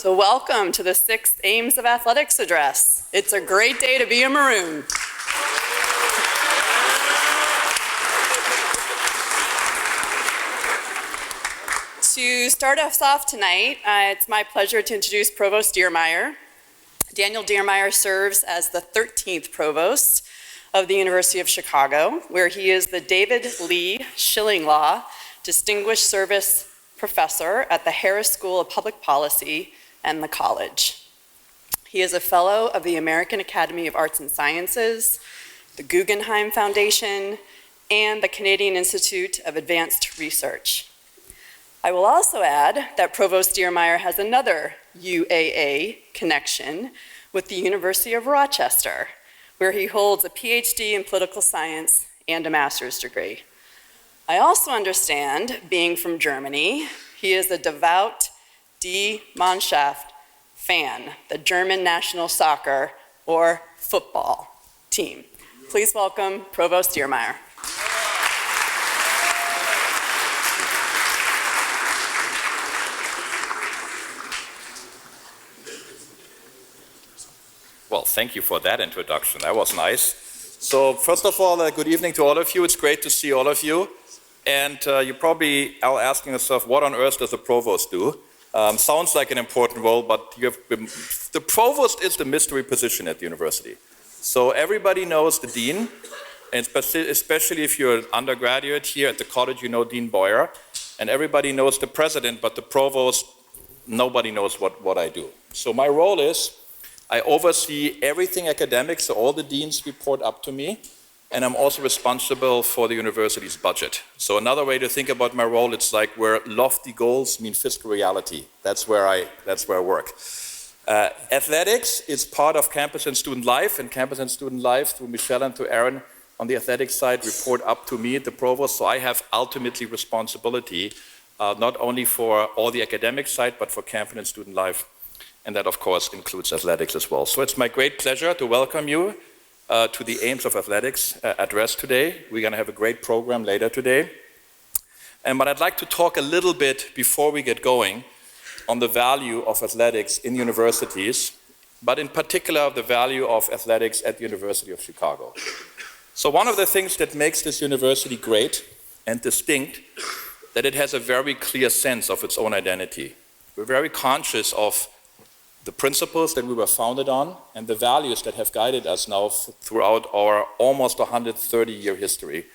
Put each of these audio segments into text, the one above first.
So welcome to the 6th Aims of Athletics address. It's a great day to be a Maroon. To start us off tonight, it's my pleasure to introduce Provost Diermeier. Daniel Diermeier serves as the 13th Provost of the University of Chicago, where he is the David Lee Schilling Distinguished Service Professor at the Harris School of Public Policy and the college. He is a fellow of the American Academy of Arts and Sciences, the Guggenheim Foundation, and the Canadian Institute of Advanced Research. I will also add that Provost Diermeier has another UAA connection with the University of Rochester, where he holds a PhD in political science and a master's degree. I also understand, being from Germany, he is a devout Die Mannschaft fan, the German national soccer or football team. Please welcome Provost Diermeier. Well, thank you for that introduction. That was nice. So first of all, good evening to all of you. It's great to see all of you. And you probably are asking yourself, what on earth does a provost do? Sounds like an important role, but the provost is the mystery position at the university. So everybody knows the dean, and especially if you're an undergraduate here at the college, you know Dean Boyer, and everybody knows the president, but the provost, nobody knows what I do. So my role is, I oversee everything academic, so all the deans report up to me, and I'm also responsible for the university's budget. So another way to think about my role, it's like where lofty goals mean fiscal reality. That's where I work. Athletics is part of campus and student life, and campus and student life, through Michelle and to Erin on the athletics side, report up to me, the provost. So I have ultimately responsibility, not only for all the academic side, but for campus and student life. And that, of course, includes athletics as well. So it's my great pleasure to welcome you to the Aims of Athletics address today. We're going to have a great program later today. But I'd like to talk a little bit before we get going on the value of athletics in universities, but in particular the value of athletics at the University of Chicago. So one of the things that makes this university great and distinct, that it has a very clear sense of its own identity. We're very conscious of the principles that we were founded on and the values that have guided us now throughout our almost 130-year history.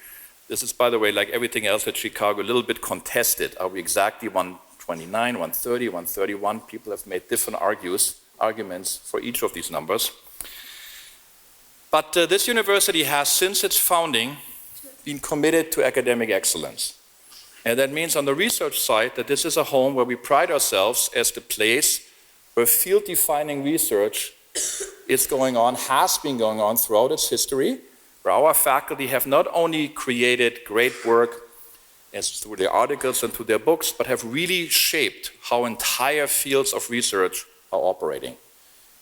This is, by the way, like everything else at Chicago, a little bit contested. Are we exactly 129, 130, 131? People have made different arguments for each of these numbers. But this university has, since its founding, been committed to academic excellence. And that means on the research side that this is a home where we pride ourselves as the place where field-defining research is going on, has been going on throughout its history, where our faculty have not only created great work through their articles and through their books, but have really shaped how entire fields of research are operating.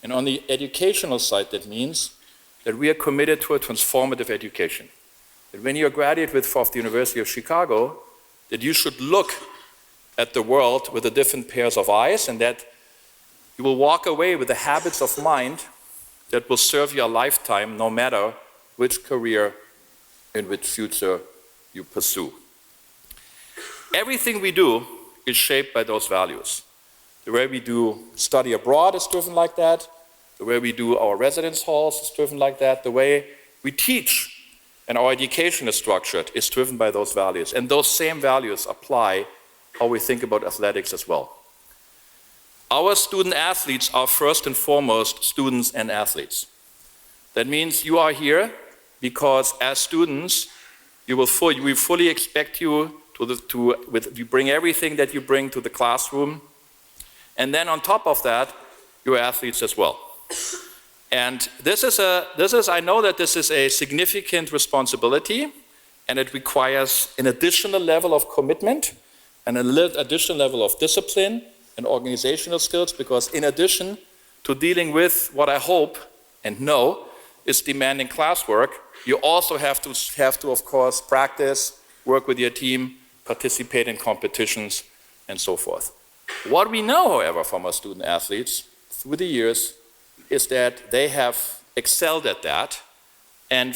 And on the educational side, that means that we are committed to a transformative education. That when you're a graduate of the University of Chicago, that you should look at the world with a different pairs of eyes, and that you will walk away with the habits of mind that will serve your lifetime, no matter which career and which future you pursue. Everything we do is shaped by those values. The way we do study abroad is driven like that. The way we do our residence halls is driven like that. The way we teach and our education is structured is driven by those values. And those same values apply how we think about athletics as well. Our student athletes are first and foremost students and athletes. That means you are here because as students, we fully expect you to bring everything that you bring to the classroom. And then on top of that, you're athletes as well. And I know that this is a significant responsibility, and it requires an additional level of commitment and an additional level of discipline and organizational skills, because in addition to dealing with what I hope and know is demanding classwork, you also have to, of course, practice, work with your team, participate in competitions, and so forth. What we know, however, from our student athletes through the years is that they have excelled at that, and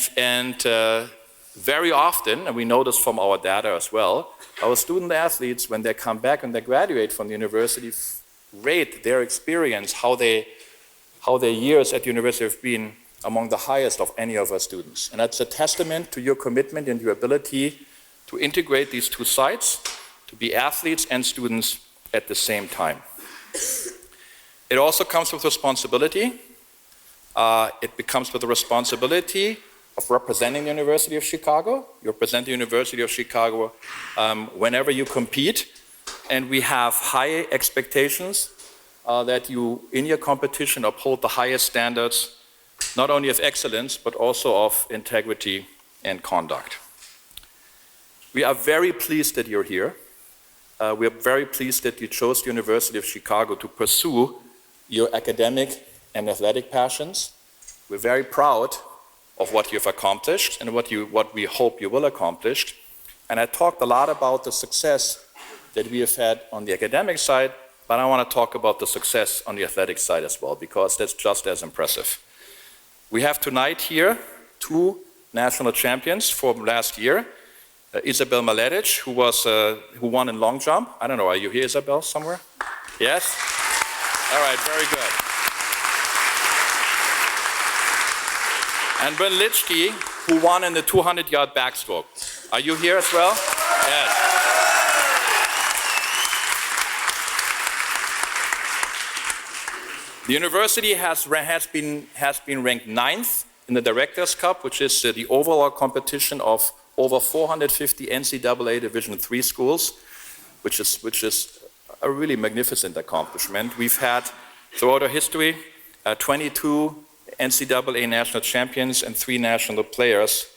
very often, and we know this from our data as well, our student athletes, when they come back and they graduate from the university, rate their experience, how their years at the university have been among the highest of any of our students. And that's a testament to your commitment and your ability to integrate these two sides, to be athletes and students at the same time. It also comes with responsibility. It becomes with the responsibility of representing the University of Chicago. You represent the University of Chicago whenever you compete, and we have high expectations that you, in your competition, uphold the highest standards, not only of excellence, but also of integrity and conduct. We are very pleased that you're here. We are very pleased that you chose the University of Chicago to pursue your academic and athletic passions. We're very proud of what you've accomplished and what we hope you will accomplish. And I talked a lot about the success that we have had on the academic side, but I want to talk about the success on the athletic side as well, because that's just as impressive. We have tonight here 2 national champions from last year. Isabel Maletic, who won in long jump. I don't know, are you here, Isabel, somewhere? Yes? All right, very good. And Ben Litschke, who won in the 200-yard backstroke. Are you here as well? Yes. The university has been ranked 9th in the Directors' Cup, which is the overall competition of over 450 NCAA Division III schools, which is a really magnificent accomplishment. We've had, throughout our history, 22 NCAA national champions and 3 national players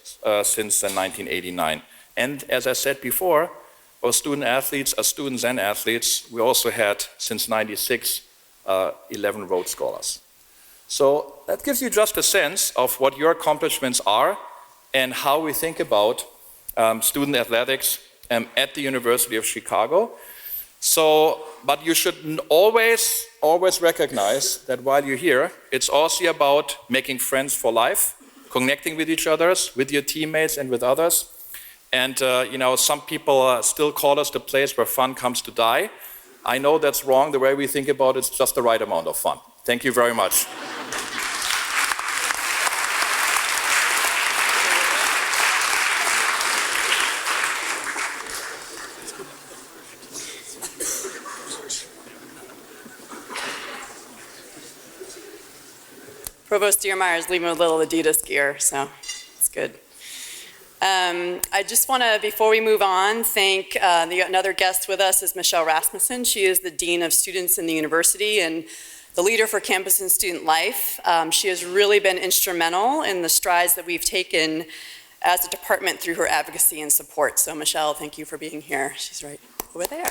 since 1989. And as I said before, our student athletes are students and athletes. We also had, since '96, 11 Rhodes Scholars. So that gives you just a sense of what your accomplishments are and how we think about student athletics at the University of Chicago. So, but you should always recognize that while you're here, it's also about making friends for life, connecting with each other, with your teammates and with others. And some people still call us the place where fun comes to die. I know that's wrong. The way we think about it's just the right amount of fun. Thank you very much. Provost Diermeier is leaving a little Adidas gear, so it's good. I just want to, before we move on, thank another guest with us is Michelle Rasmussen. She is the Dean of Students in the university and the leader for campus and student life. She has really been instrumental in the strides that we've taken as a department through her advocacy and support. So Michelle, thank you for being here. She's right over there.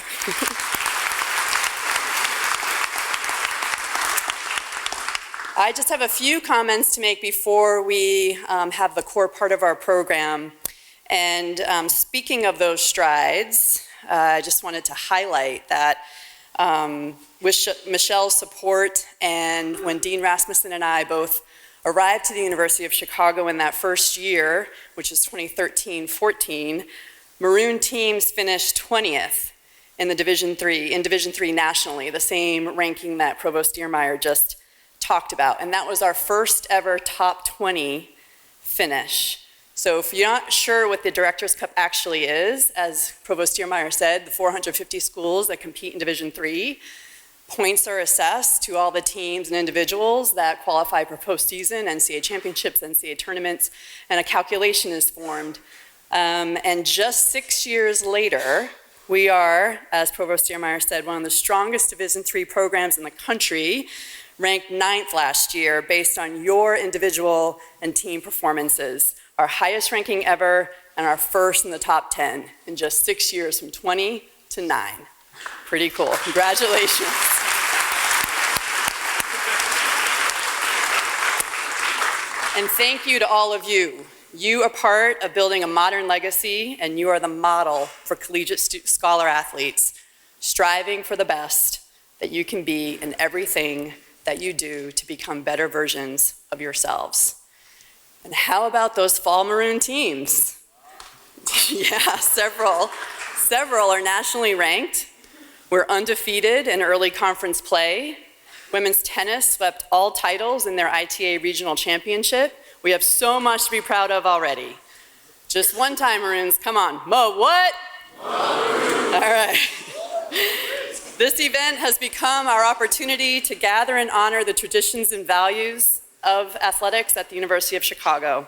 I just have a few comments to make before we have the core part of our program. And speaking of those strides, I just wanted to highlight that with Michelle's support and when Dean Rasmussen and I both arrived to the University of Chicago in that first year, which is 2013-14, Maroon teams finished 20th in the Division III nationally, the same ranking that Provost Diermeier just talked about, and that was our first ever top 20 finish. So if you're not sure what the Directors' Cup actually is, as Provost Diermeier said, the 450 schools that compete in Division III, points are assessed to all the teams and individuals that qualify for postseason, NCAA championships, NCAA tournaments, and a calculation is formed. And just 6 years later, we are, as Provost Diermeier said, one of the strongest Division III programs in the country, ranked 9th last year based on your individual and team performances. Our highest ranking ever and our first in the top 10 in just 6 years, from 20 to 9. Pretty cool. Congratulations. And thank you to all of you. You are part of building a modern legacy, and you are the model for collegiate scholar athletes, striving for the best that you can be in everything that you do to become better versions of yourselves. And how about those fall maroon teams? Yeah, several are nationally ranked. We're undefeated in early conference play. Women's tennis swept all titles in their ITA regional championship. We have so much to be proud of already. Just one time, Maroons, come on. Mo, what? All right. This event has become our opportunity to gather and honor the traditions and values of athletics at the University of Chicago.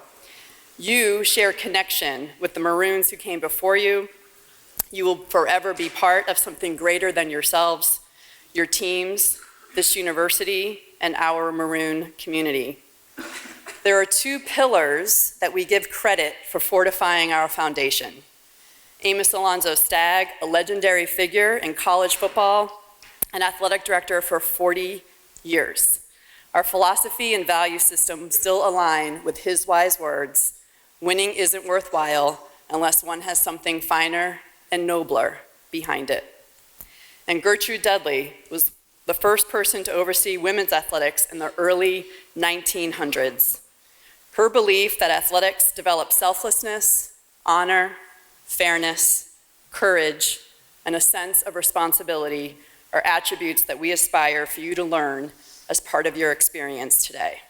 You share connection with the Maroons who came before you. You will forever be part of something greater than yourselves, your teams, this university, and our Maroon community. There are two pillars that we give credit for fortifying our foundation. Amos Alonzo Stagg, a legendary figure in college football, an athletic director for 40 years. Our philosophy and value system still align with his wise words: winning isn't worthwhile unless one has something finer and nobler behind it. And Gertrude Dudley was the first person to oversee women's athletics in the early 1900s. Her belief that athletics develop selflessness, honor, fairness, courage, and a sense of responsibility are attributes that we aspire for you to learn as part of your experience today.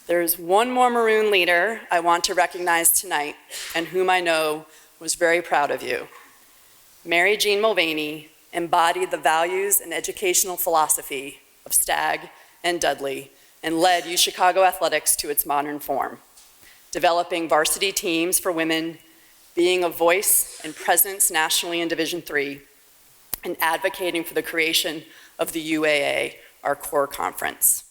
There's one more Maroon leader I want to recognize tonight, and whom I know was very proud of you. Mary Jean Mulvaney embodied the values and educational philosophy of Stagg and Dudley and led UChicago athletics to its modern form, developing varsity teams for women, being a voice and presence nationally in Division III, and advocating for the creation of the UAA, our core conference.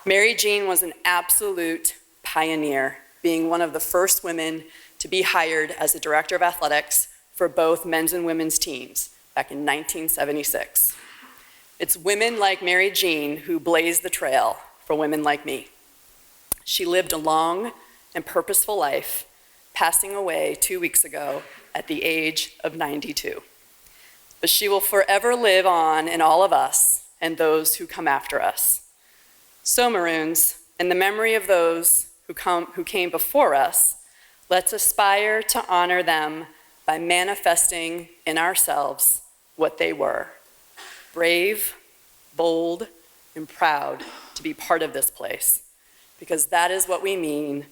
Mary Jean was an absolute pioneer, being one of the first women to be hired as the director of athletics for both men's and women's teams back in 1976. It's women like Mary Jean who blazed the trail for women like me. She lived a long and purposeful life, passing away 2 weeks ago at the age of 92. But she will forever live on in all of us and those who come after us. So, Maroons, in the memory of those who came before us, let's aspire to honor them by manifesting in ourselves what they were: brave, bold, and proud to be part of this place, because that is what we mean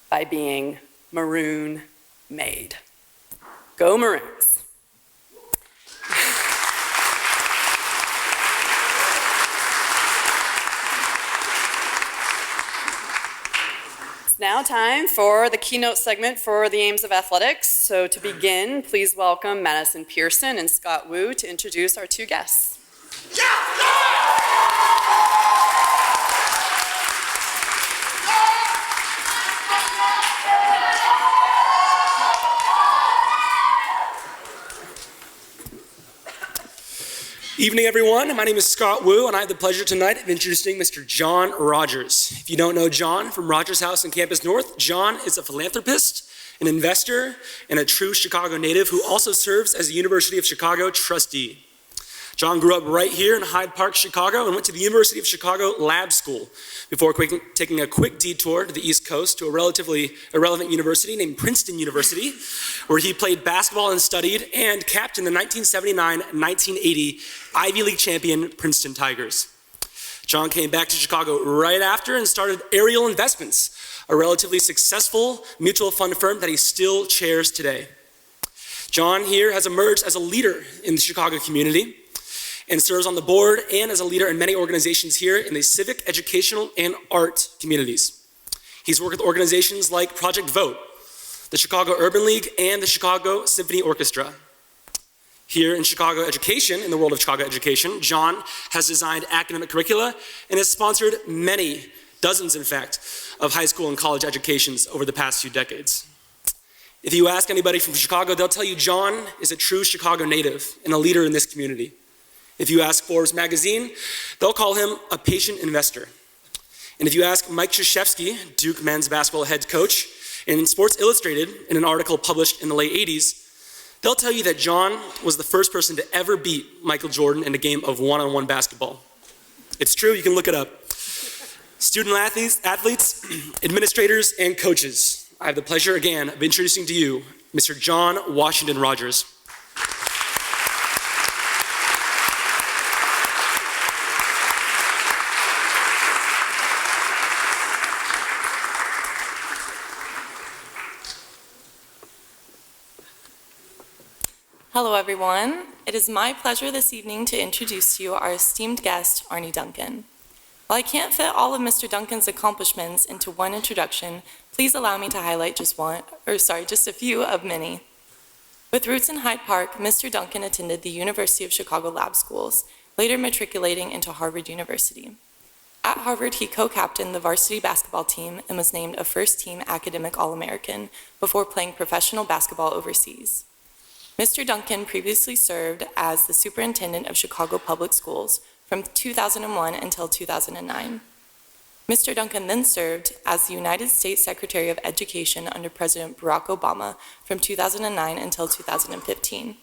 by being Maroon made. Go Maroons. It's now time for the keynote segment for the Aims of Athletics. So to begin, please welcome Madison Pearson and Scott Wu to introduce our two guests. Evening, everyone. My name is Scott Wu, and I have the pleasure tonight of introducing Mr. John Rodgers. If you don't know John from Rodgers House on Campus North, John is a philanthropist, an investor, and a true Chicago native who also serves as a University of Chicago trustee. John grew up right here in Hyde Park, Chicago, and went to the University of Chicago Lab School before taking a quick detour to the East Coast to a relatively irrelevant university named Princeton University, where he played basketball and studied and captained the 1979-1980 Ivy League champion Princeton Tigers. John came back to Chicago right after and started Ariel Investments, a relatively successful mutual fund firm that he still chairs today. John here has emerged as a leader in the Chicago community and serves on the board and as a leader in many organizations here in the civic, educational, and art communities. He's worked with organizations like Project Vote, the Chicago Urban League, and the Chicago Symphony Orchestra. Here in Chicago education, in the world of Chicago education, John has designed academic curricula and has sponsored many, dozens in fact, of high school and college educations over the past few decades. If you ask anybody from Chicago, they'll tell you John is a true Chicago native and a leader in this community. If you ask Forbes magazine, they'll call him a patient investor. And if you ask Mike Krzyzewski, Duke men's basketball head coach, in Sports Illustrated, in an article published in the late 80s, They'll tell you that John was the first person to ever beat Michael Jordan in a game of one-on-one basketball. It's true, you can look it up. Student athletes, administrators, and coaches, I have the pleasure again of introducing to you Mr. John Washington Rodgers. Hello, everyone. It is my pleasure this evening to introduce to you our esteemed guest, Arne Duncan. While I can't fit all of Mr. Duncan's accomplishments into one introduction, please allow me to highlight just a few of many. With roots in Hyde Park, Mr. Duncan attended the University of Chicago Lab Schools, later matriculating into Harvard University. At Harvard, he co-captained the varsity basketball team and was named a first-team academic All-American before playing professional basketball overseas. Mr. Duncan previously served as the superintendent of Chicago Public Schools from 2001 until 2009. Mr. Duncan then served as the United States Secretary of Education under President Barack Obama from 2009 until 2015.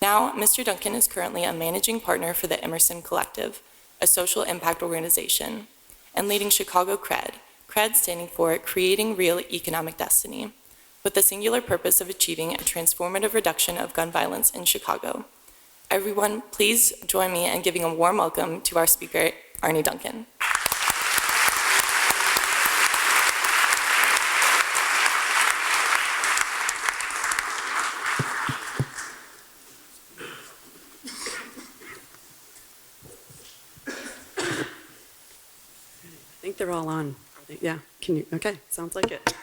Now, Mr. Duncan is currently a managing partner for the Emerson Collective, a social impact organization, and leading Chicago CRED, CRED standing for Creating Real Economic Destiny, with the singular purpose of achieving a transformative reduction of gun violence in Chicago. Everyone, please join me in giving a warm welcome to our speaker, Arne Duncan. I think they're all on. Yeah, can you, okay, sounds like it.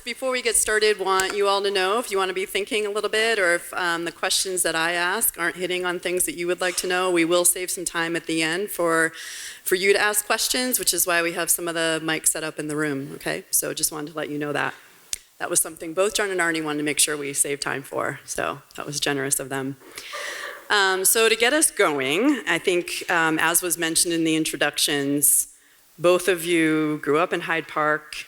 Before we get started, want you all to know if you want to be thinking a little bit or if the questions that I ask aren't hitting on things that you would like to know, we will save some time at the end for you to ask questions, which is why we have some of the mics set up in the room, okay? So just wanted to let you know that. That was something both John and Arne wanted to make sure we save time for, so that was generous of them. So to get us going, I think as was mentioned in the introductions, both of you grew up in Hyde Park.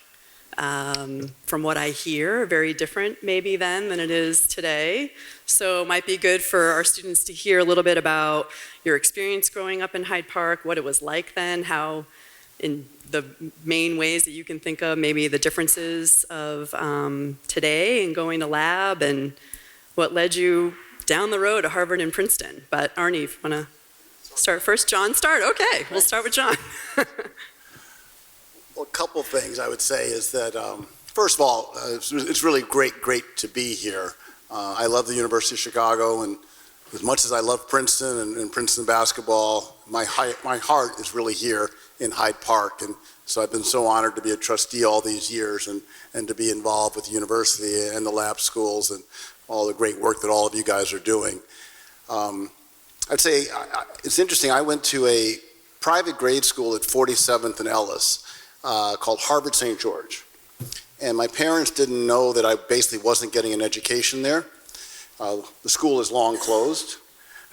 From what I hear, very different maybe then than it is today. So it might be good for our students to hear a little bit about your experience growing up in Hyde Park, what it was like then, how in the main ways that you can think of, maybe the differences of today and going to lab and what led you down the road to Harvard and Princeton. But Arne, if you want to start first, John, start. Okay, we'll start with John. Well, a couple things I would say is that, first of all, it's really great to be here. I love the University of Chicago, and as much as I love Princeton and Princeton basketball, my heart is really here in Hyde Park. And so I've been so honored to be a trustee all these years and to be involved with the university and the lab schools and all the great work that all of you guys are doing. I'd say it's interesting. I went to a private grade school at 47th and Ellis. Called Harvard St. George. And my parents didn't know that I basically wasn't getting an education there. The school is long closed,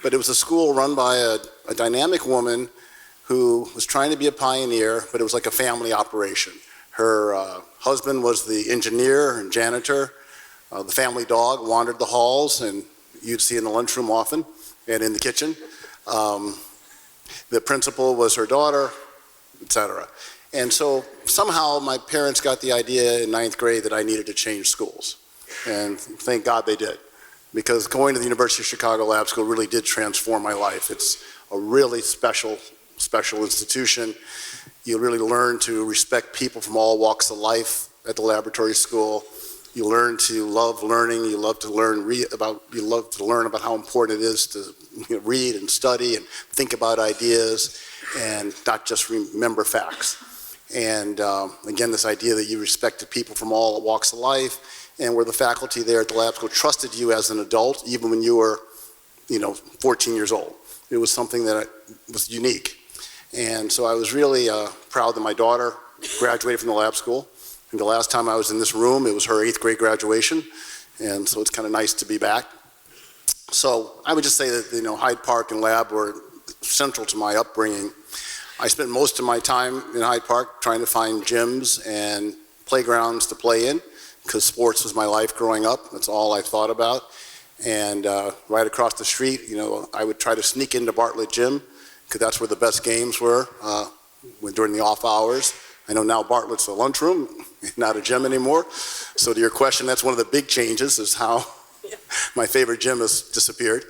but it was a school run by a dynamic woman who was trying to be a pioneer, but it was like a family operation. Her husband was the engineer and janitor. The family dog wandered the halls, and you'd see in the lunchroom often, and in the kitchen. The principal was her daughter, etc. And so somehow my parents got the idea in 9th grade that I needed to change schools. And thank God they did. Because going to the University of Chicago Lab School really did transform my life. It's a really special institution. You really learn to respect people from all walks of life at the laboratory school. You learn to love learning. You love to learn about how important it is to read and study and think about ideas and not just remember facts. And again, this idea that you respected people from all walks of life, and where the faculty there at the lab school trusted you as an adult, even when you were, 14 years old. It was something that was unique. And so I was really proud that my daughter graduated from the lab school. And the last time I was in this room, it was her 8th grade graduation. And so it's kind of nice to be back. So I would just say that, Hyde Park and lab were central to my upbringing. I spent most of my time in Hyde Park trying to find gyms and playgrounds to play in, because sports was my life growing up. That's all I thought about. And right across the street, I would try to sneak into Bartlett Gym because that's where the best games were during the off hours. I know now Bartlett's a lunchroom, not a gym anymore. So to your question, that's one of the big changes is how my favorite gym has disappeared.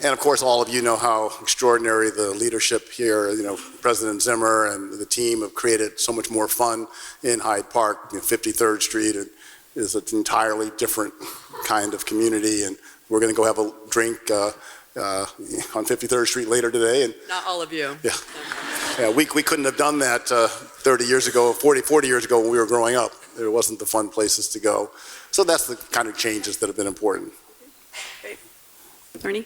And of course, all of you know how extraordinary the leadership here, President Zimmer and the team have created so much more fun in Hyde Park. 53rd Street is an entirely different kind of community, and we're going to go have a drink on 53rd Street later today. And Not all of you. yeah, we couldn't have done that 30 years ago, 40 years ago when we were growing up. There wasn't the fun places to go. So that's the kind of changes that have been important. Okay. Arnie?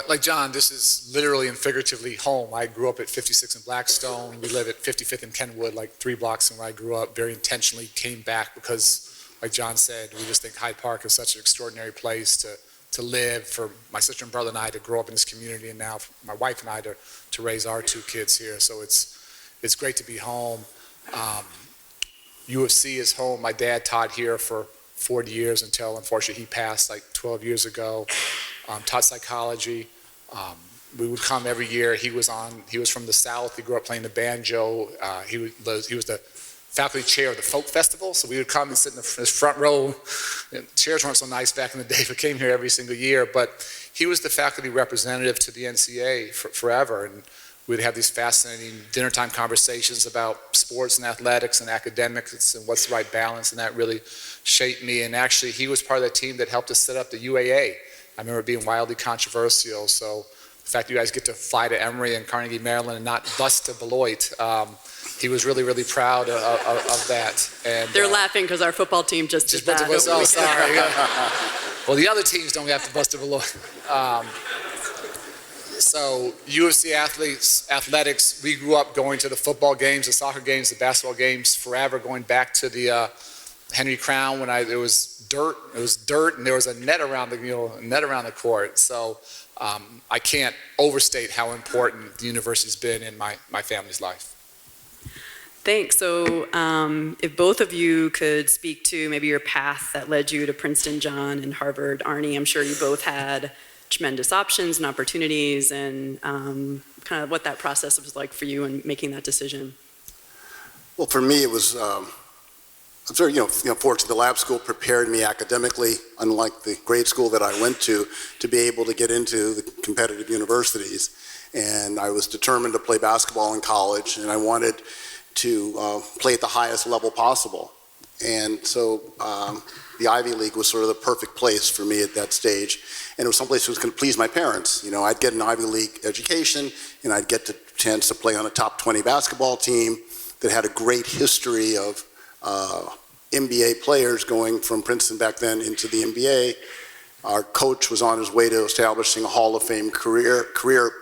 Like John, this is literally and figuratively home. I grew up at 56 in Blackstone. We live at 55th and Kenwood, like 3 blocks from where I grew up. Very intentionally came back because, like John said, we just think Hyde Park is such an extraordinary place to live, for my sister and brother and I to grow up in this community, and now for my wife and I to raise our 2 kids here. So it's great to be home. UFC is home. My dad taught here for 40 years until, unfortunately, he passed like 12 years ago. Taught psychology. We would come every year. He was from the South. He grew up playing the banjo. He was the faculty chair of the folk festival. So we would come and sit in this front row. And chairs weren't so nice back in the day, but came here every single year. But he was the faculty representative to the NCA forever. And we'd have these fascinating dinner time conversations about sports and athletics and academics and what's the right balance. And that really shaped me. And actually, he was part of that team that helped us set up the UAA. I remember it being wildly controversial. So the fact that you guys get to fly to Emory and Carnegie, Maryland, and not bus to Beloit, he was really, really proud of that. And They're laughing because our football team just did that. Oh, sorry. Well, the other teams don't have to bus to Beloit. So UFC athletics, we grew up going to the football games, the soccer games, the basketball games forever, going back to the Henry Crown when there was dirt and there was a net around the court. So I can't overstate how important the university's been in my family's life. Thanks. So if both of you could speak to maybe your path that led you to Princeton, John, and Harvard. Arnie, I'm sure you both had tremendous options and opportunities, and kind of what that process was like for you in making that decision. Well, for me, it was I'm very, fortunate. The lab school prepared me academically, unlike the grade school that I went to be able to get into the competitive universities. And I was determined to play basketball in college, and I wanted to play at the highest level possible. And so the Ivy League was sort of the perfect place for me at that stage. And it was someplace that was going to please my parents. I'd get an Ivy League education, and I'd get the chance to play on a top 20 basketball team that had a great history of NBA players going from Princeton back then into the NBA. Our coach was on his way to establishing a Hall of Fame career.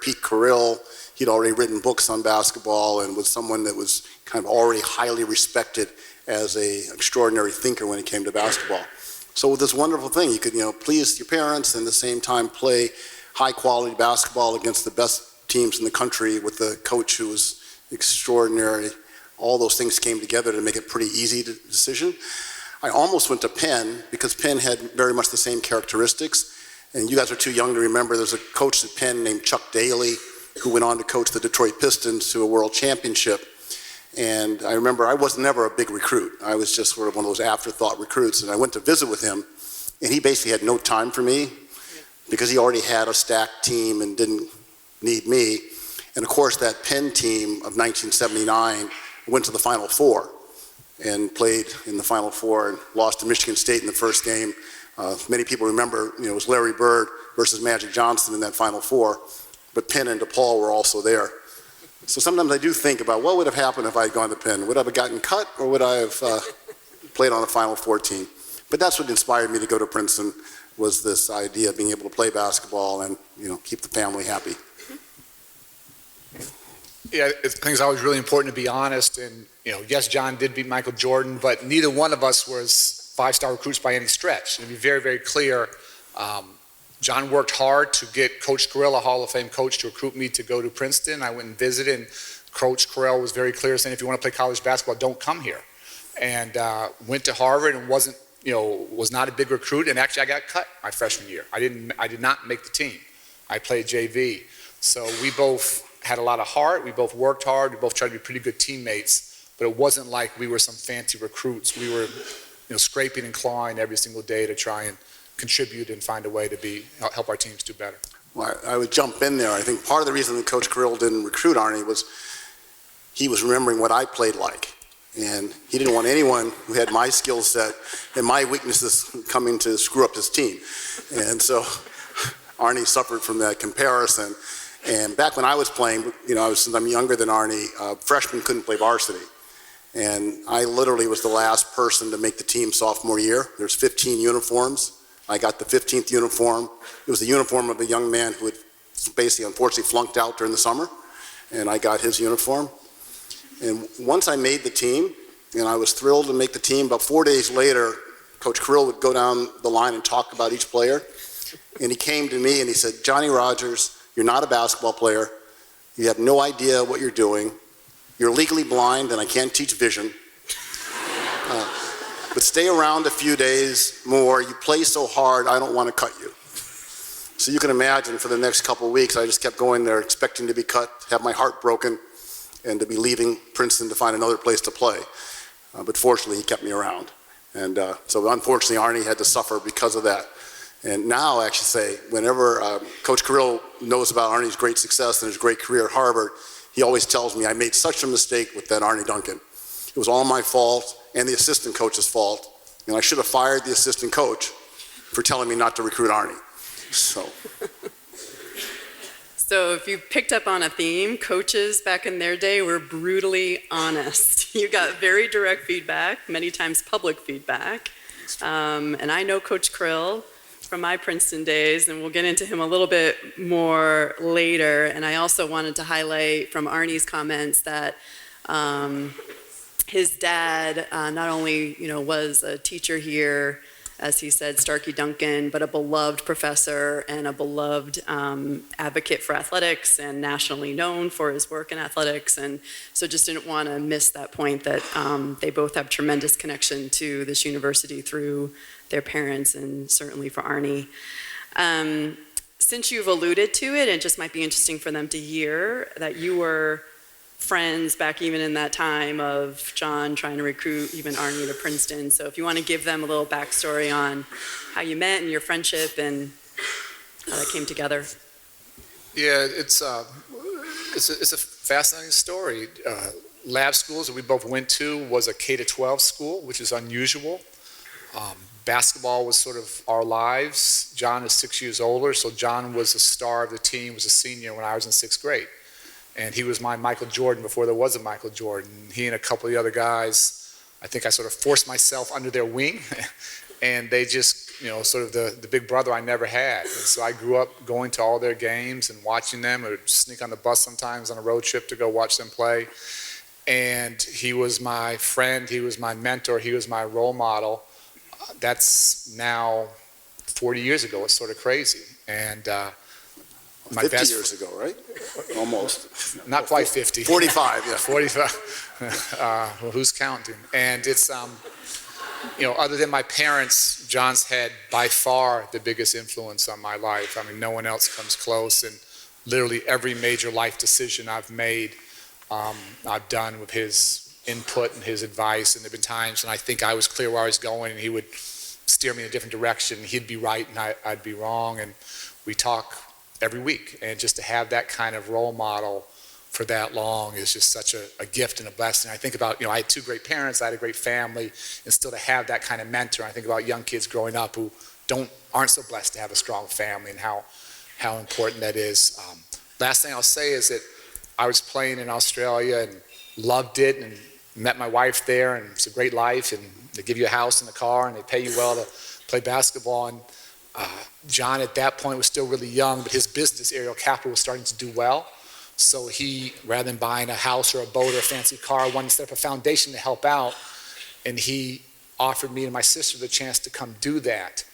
Pete Carrill, he'd already written books on basketball and was someone that was kind of already highly respected as an extraordinary thinker when it came to basketball. So with this wonderful thing, you could please your parents and at the same time play high quality basketball against the best teams in the country with a coach who was extraordinary. All those things came together to make it a pretty easy decision. I almost went to Penn because Penn had very much the same characteristics. And you guys are too young to remember, there's a coach at Penn named Chuck Daly who went on to coach the Detroit Pistons to a world championship. And I remember I was never a big recruit. I was just sort of one of those afterthought recruits. And I went to visit with him, and he basically had no time for me because he already had a stacked team and didn't need me. And of course, that Penn team of 1979 went to the Final Four and played in the Final Four and lost to Michigan State in the first game. Many people remember, it was Larry Bird versus Magic Johnson in that Final Four, but Penn and DePaul were also there. So sometimes I do think about what would have happened if I had gone to Penn. Would I have gotten cut, or would I have played on the Final Four team? But that's what inspired me to go to Princeton, was this idea of being able to play basketball and keep the family happy. Yeah, I think it's always really important to be honest. And yes, John did beat Michael Jordan, but neither one of us was five-star recruits by any stretch. And to be very, very clear, John worked hard to get Coach Carrill, a Hall of Fame coach, to recruit me to go to Princeton. I went and visited, and Coach Carrill was very clear saying, if you want to play college basketball, don't come here. and went to Harvard and was not a big recruit, and actually I got cut my freshman year. I did not make the team. I played JV. So we both had a lot of heart, we both worked hard, we both tried to be pretty good teammates, but it wasn't like we were some fancy recruits. We were scraping and clawing every single day to try and contribute and find a way to help our teams do better. Well, I would jump in there. I think part of the reason that Coach CRED didn't recruit Arne was he was remembering what I played like. And he didn't want anyone who had my skill set and my weaknesses coming to screw up his team. And so Arne suffered from that comparison. And back when I was playing, since I'm younger than Arne, freshmen couldn't play varsity. And I literally was the last person to make the team sophomore year. There's 15 uniforms. I got the 15th uniform. It was the uniform of a young man who had basically, unfortunately, flunked out during the summer. And I got his uniform. And once I made the team, and I was thrilled to make the team, about 4 days later, Coach CRED would go down the line and talk about each player. And he came to me and he said, "Johnny Rodgers, you're not a basketball player. You have no idea what you're doing. You're legally blind and I can't teach vision. But stay around a few days more. You play so hard, I don't want to cut you." So you can imagine for the next couple of weeks, I just kept going there expecting to be cut, have my heart broken, and to be leaving Princeton to find another place to play. But fortunately, he kept me around. And so unfortunately, Arne had to suffer because of that. And now, I actually say, whenever Coach CRED knows about Arne's great success and his great career at Harvard, he always tells me, "I made such a mistake with that Arne Duncan. It was all my fault and the assistant coach's fault. And I should have fired the assistant coach for telling me not to recruit Arne." So if you picked up on a theme, coaches back in their day were brutally honest. You got very direct feedback, many times public feedback. And I know Coach CRED from my Princeton days, and we'll get into him a little bit more later. And I also wanted to highlight from Arne's comments that his dad not only was a teacher here, as he said, Starkey Duncan, but a beloved professor and a beloved advocate for athletics and nationally known for his work in athletics. And so just didn't want to miss that point that they both have tremendous connection to this university through their parents and certainly for Arne. Since you've alluded to it, it just might be interesting for them to hear that you were friends back even in that time of John trying to recruit even Arne to Princeton. So if you want to give them a little backstory on how you met and your friendship and how that came together. Yeah, it's a fascinating story. Lab schools that we both went to was a K-12 school, which is unusual. Basketball was sort of our lives. John is 6 years older, so John was the star of the team, was a senior when I was in 6th grade. And he was my Michael Jordan before there was a Michael Jordan. He and a couple of the other guys, I think I sort of forced myself under their wing. And they just, sort of the big brother I never had. And so I grew up going to all their games and watching them. I would sneak on the bus sometimes on a road trip to go watch them play. And he was my friend, he was my mentor, he was my role model. That's now 40 years ago. It's sort of crazy. And 50 years ago, right? Almost. Not quite 50. 45, yeah. 45. Well, who's counting? And it's, other than my parents, John's had by far the biggest influence on my life. I mean, no one else comes close. And literally every major life decision I've made, I've done with his input and his advice. And there have been times when I think I was clear where I was going and he would steer me in a different direction. He'd be right and I'd be wrong. And we talk every week. And just to have that kind of role model for that long is just such a gift and a blessing. I think about, I had two great parents, I had a great family, and still to have that kind of mentor. I think about young kids growing up who aren't so blessed to have a strong family and how important that is. Last thing I'll say is that I was playing in Australia and loved it and met my wife there, and it's a great life, and they give you a house and a car and they pay you well to play basketball. And John at that point was still really young, but his business, Ariel Capital, was starting to do well. So he, rather than buying a house or a boat or a fancy car, wanted to set up a foundation to help out. And he offered me and my sister the chance to come do that.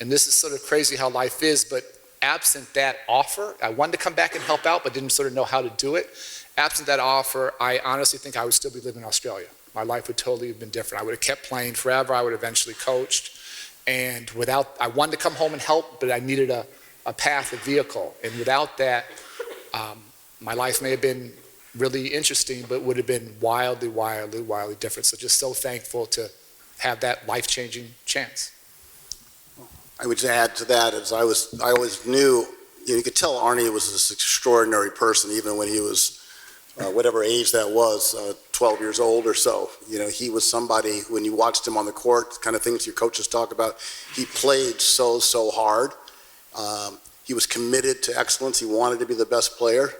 And this is sort of crazy how life is, but absent that offer, I wanted to come back and help out, but didn't sort of know how to do it. Absent that offer, I honestly think I would still be living in Australia. My life would totally have been different. I would have kept playing forever. I would have eventually coached. And I wanted to come home and help, but I needed a path, a vehicle. And without that, my life may have been really interesting, but would have been wildly, wildly, wildly different. So just so thankful to have that life-changing chance. I would add to that, as I always knew, you could tell Arne was this extraordinary person, even when he was whatever age that was, 12 years old or so. He was somebody, when you watched him on the court, kind of things your coaches talk about, he played so hard. He was committed to excellence. He wanted to be the best player.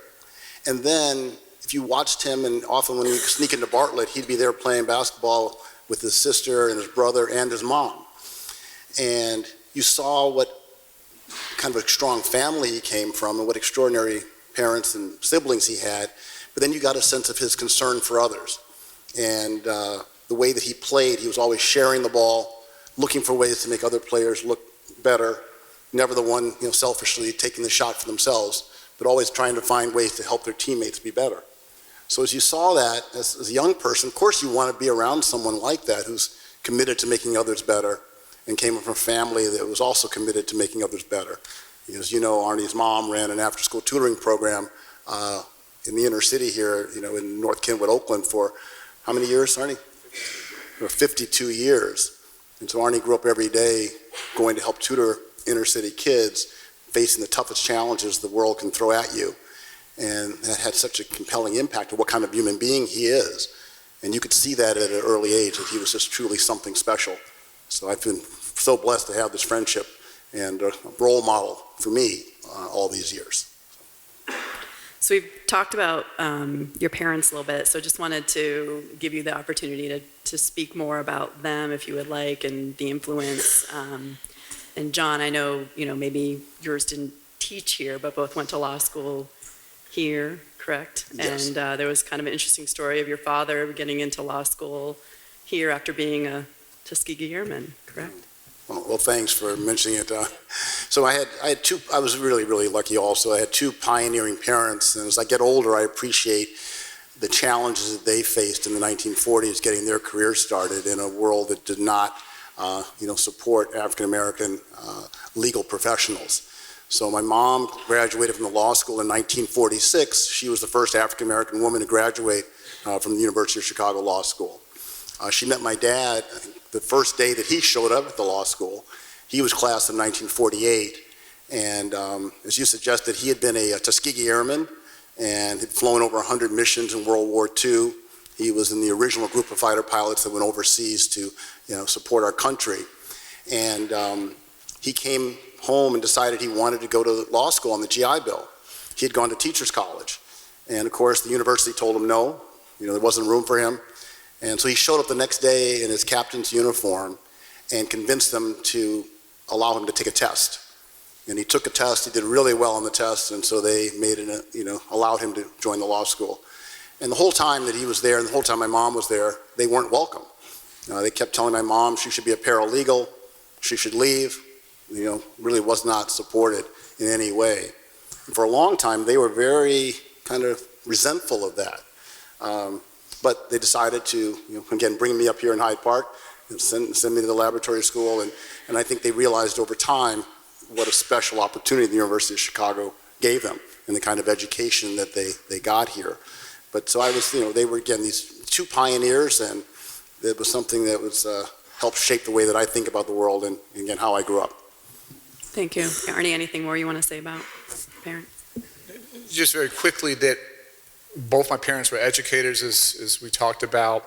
And then if you watched him, and often when he'd sneak into Bartlett, he'd be there playing basketball with his sister and his brother and his mom. And you saw what kind of a strong family he came from and what extraordinary parents and siblings he had. But then you got a sense of his concern for others. And the way that he played, he was always sharing the ball, looking for ways to make other players look better, never the one selfishly taking the shot for themselves, but always trying to find ways to help their teammates be better. So as you saw that, as a young person, of course you want to be around someone like that who's committed to making others better and came from a family that was also committed to making others better. As you know, Arne's mom ran an after-school tutoring program in the inner city here, in North Kenwood, Oakland for how many years, Arne? For 52 years. And so Arne grew up every day going to help tutor inner city kids facing the toughest challenges the world can throw at you. And that had such a compelling impact on what kind of human being he is. And you could see that at an early age, that he was just truly something special. So I've been so blessed to have this friendship and a role model for me all these years. So we've talked about your parents a little bit, so just wanted to give you the opportunity to speak more about them, if you would like, and the influence. And John, I know, maybe yours didn't teach here, but both went to law school here, correct? Yes. And there was kind of an interesting story of your father getting into law school here after being a Tuskegee Airman, correct? Well, thanks for mentioning it. So I had two, I was really lucky also. I had two pioneering parents, and as I get older, I appreciate the challenges that they faced in the 1940s getting their careers started in a world that did not support African-American legal professionals. So my mom graduated from the law school in 1946. She was the first African-American woman to graduate from the University of Chicago Law School. She met my dad the first day that he showed up at the law school. He was class of 1948, and as you suggested, he had been a Tuskegee Airman and had flown over 100 missions in World War II. He was in the original group of fighter pilots that went overseas to support our country. And he came home and decided he wanted to go to law school on the GI Bill. He had gone to teacher's college. And of course, the university told him no, there wasn't room for him. And so he showed up the next day in his captain's uniform and convinced them to allow him to take a test. And he took a test, he did really well on the test, and so they made it, allowed him to join the law school. And the whole time that he was there, and the whole time my mom was there, they weren't welcome. They kept telling my mom she should be a paralegal, she should leave, really was not supported in any way. And for a long time, they were very kind of resentful of that. But they decided to, again, bring me up here in Hyde Park and send me to the laboratory school. And I think they realized over time what a special opportunity the University of Chicago gave them and the kind of education that they got here. But so I was, they were, again, these two pioneers, and it was something that was helped shape the way that I think about the world and, again, how I grew up. Thank you. Arne, anything more you want to say about parents? Just very quickly, that both my parents were educators, as we talked about.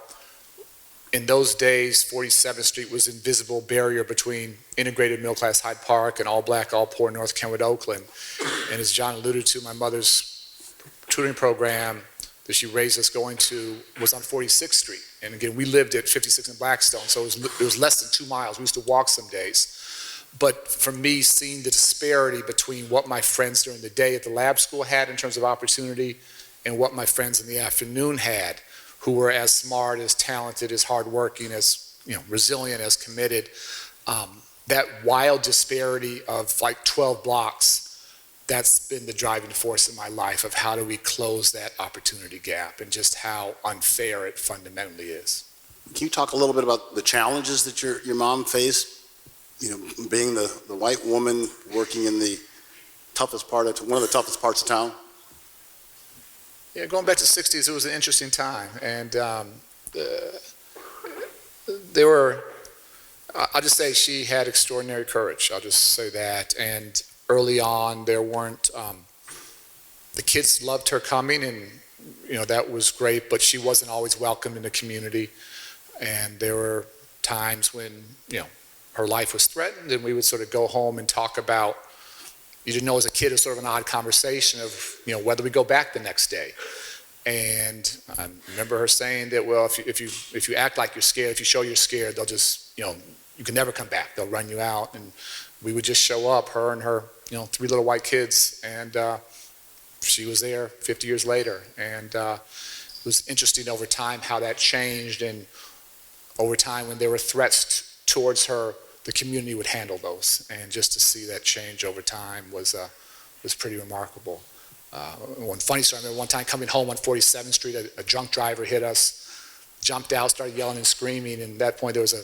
In those days, 47th Street was an invisible barrier between integrated middle-class Hyde Park and all black, all poor North Kenwood, Oakland. And as John alluded to, my mother's tutoring program that she raised us going to was on 46th Street. And again, we lived at 56 and Blackstone, so it was less than 2 miles. We used to walk some days. But for me, seeing the disparity between what my friends during the day at the lab school had in terms of opportunity and what my friends in the afternoon had, who were as smart, as talented, as hardworking, as resilient, as committed, that wild disparity of like 12 blocks, that's been the driving force in my life of how do we close that opportunity gap and just how unfair it fundamentally is. Can you talk a little bit about the challenges that your mom faced, being the white woman working in the one of the toughest parts of town? Yeah, going back to the 60s, it was an interesting time. And I'll just say she had extraordinary courage. I'll just say that. And early on, there weren't, the kids loved her coming, and, that was great, but she wasn't always welcome in the community. And there were times when, her life was threatened, and we would sort of go home and talk about, you didn't know as a kid, it was sort of an odd conversation of, whether we go back the next day. And I remember her saying that, well, if you act like you're scared, if you show you're scared, they'll just, you can never come back. They'll run you out. And we would just show up, her and her, 3 little white kids, and she was there 50 years later. And it was interesting over time how that changed, and over time when there were threats towards her, the community would handle those. And just to see that change over time was pretty remarkable. One funny story, I remember one time coming home on 47th Street, a drunk driver hit us, jumped out, started yelling and screaming, and at that point there was a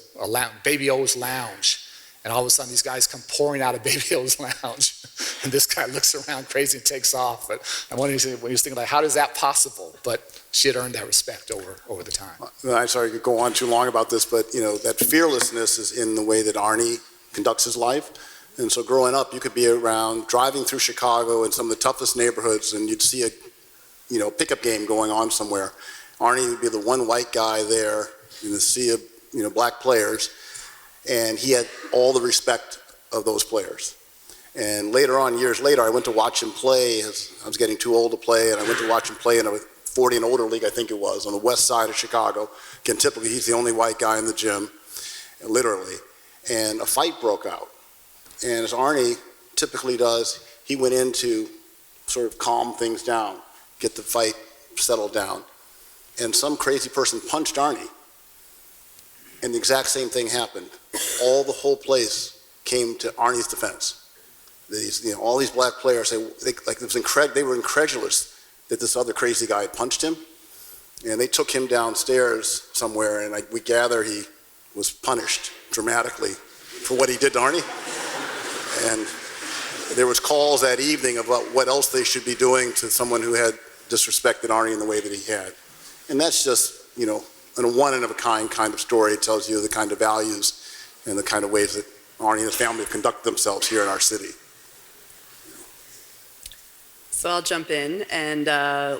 Baby O's Lounge. And all of a sudden these guys come pouring out of Baby O's Lounge. And this guy looks around crazy and takes off. But I wonder when he was thinking, like, how is that possible? But she had earned that respect over the time. I'm sorry to go on too long about this, but that fearlessness is in the way that Arne conducts his life. And so growing up, you could be around driving through Chicago in some of the toughest neighborhoods, and you'd see a pickup game going on somewhere. Arne would be the one white guy there in the sea of black players, and he had all the respect of those players. And later on, years later, I went to watch him play. I was getting too old to play, and I went to watch him play in a 40 and older league, I think it was, on the west side of Chicago. Again, typically he's the only white guy in the gym, literally. And a fight broke out. And as Arne typically does, he went in to sort of calm things down, get the fight settled down. And some crazy person punched Arne. And the exact same thing happened. The whole place came to Arne's defense. All these black players, they were incredulous that this other crazy guy had punched him. And they took him downstairs somewhere, and we gather he was punished dramatically for what he did to Arne. And there was calls that evening about what else they should be doing to someone who had disrespected Arne in the way that he had. And that's just, a one-of-a-kind kind of story. It tells you the kind of values and the kind of ways that Arne and his family have conducted themselves here in our city. So I'll jump in and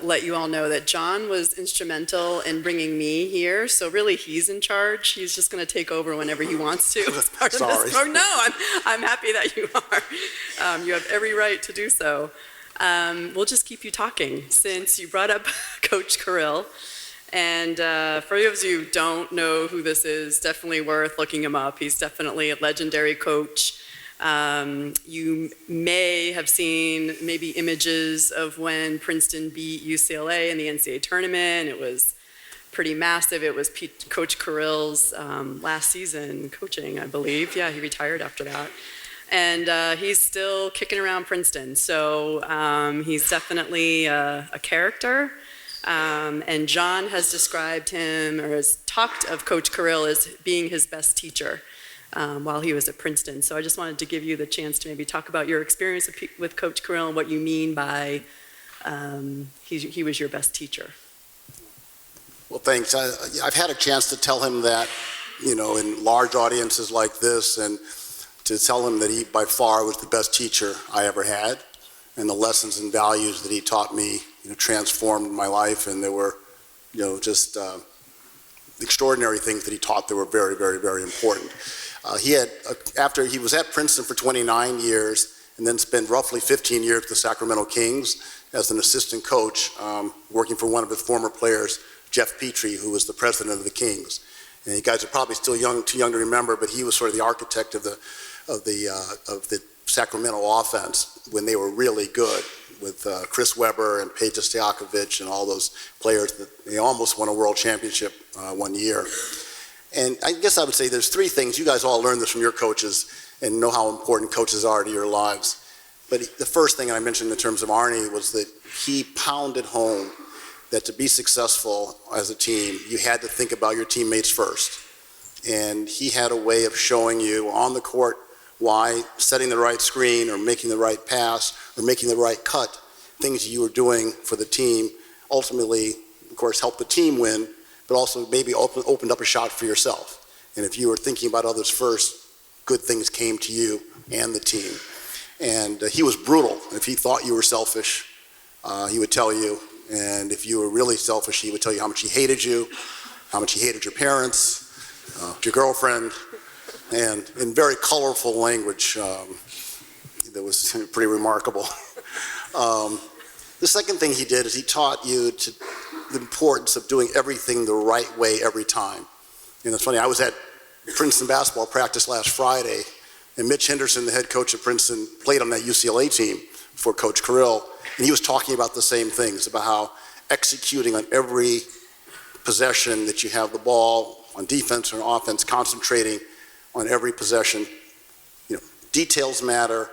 let you all know that John was instrumental in bringing me here. So really, he's in charge. He's just going to take over whenever he wants to as part of this. Oh, no, I'm happy that you are. You have every right to do so. We'll just keep you talking since you brought up Coach Carrill. And for those of you who don't know who this is, definitely worth looking him up. He's definitely a legendary coach. You may have seen maybe images of when Princeton beat UCLA in the NCAA tournament. It was pretty massive. It was Coach Carrill's last season coaching, I believe. Yeah, he retired after that. And he's still kicking around Princeton. So he's definitely a character. And John has described him, or has talked of Coach Carrill as being his best teacher while he was at Princeton. So I just wanted to give you the chance to maybe talk about your experience with Coach Carrill and what you mean by he was your best teacher. Well, thanks. I've had a chance to tell him that, in large audiences like this, and to tell him that he by far was the best teacher I ever had, and the lessons and values that he taught me transformed my life. And there were just extraordinary things that he taught that were very, very, very important. After he was at Princeton for 29 years and then spent roughly 15 years with the Sacramento Kings as an assistant coach, working for one of his former players, Jeff Petrie, who was the president of the Kings. And you guys are probably still too young to remember, but he was sort of the architect of the Sacramento offense when they were really good, with Chris Webber and Peja Stojakovic and all those players that they almost won a world championship one year. And I guess I would say there's three things. You guys all learned this from your coaches and know how important coaches are to your lives. But the first thing I mentioned in terms of Arne was that he pounded home that to be successful as a team, you had to think about your teammates first. And he had a way of showing you on the court why setting the right screen or making the right pass or making the right cut, things you were doing for the team, ultimately, of course, helped the team win, but also maybe opened up a shot for yourself. And if you were thinking about others first, good things came to you and the team. And he was brutal. If he thought you were selfish, he would tell you. And if you were really selfish, he would tell you how much he hated you, how much he hated your parents, your girlfriend, and in very colorful language that was pretty remarkable. The second thing he did is he taught you the importance of doing everything the right way every time. And it's funny, I was at Princeton basketball practice last Friday, and Mitch Henderson, the head coach at Princeton, played on that UCLA team for Coach Carrill, and he was talking about the same things, about how executing on every possession that you have the ball, on defense or on offense, concentrating on every possession. You know, details matter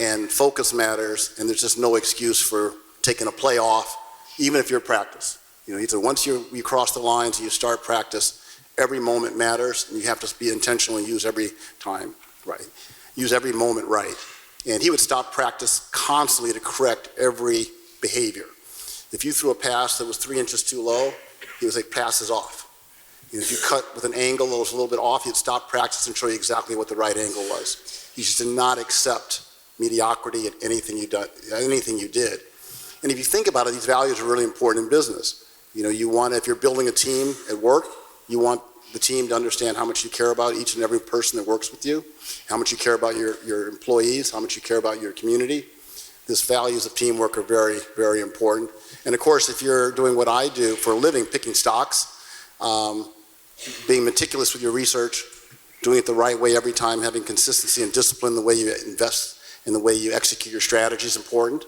and focus matters, and there's just no excuse for taking a play off, even if you're at practice. You know, either once you cross the lines and you start practice, every moment matters, and you have to be intentional and use every time right. Use every moment right. And he would stop practice constantly to correct every behavior. If you threw a pass that was 3 inches too low, he would say, pass is off. And if you cut with an angle that was a little bit off, he'd stop practice and show you exactly what the right angle was. He just did not accept mediocrity at anything you did. And if you think about it, these values are really important in business. You know, you want, if you're building a team at work, you want the team to understand how much you care about each and every person that works with you, how much you care about your employees, how much you care about your community. These values of teamwork are very, very important. And of course, if you're doing what I do for a living, picking stocks, being meticulous with your research, doing it the right way every time, having consistency and discipline, the way you invest and the way you execute your strategy is important.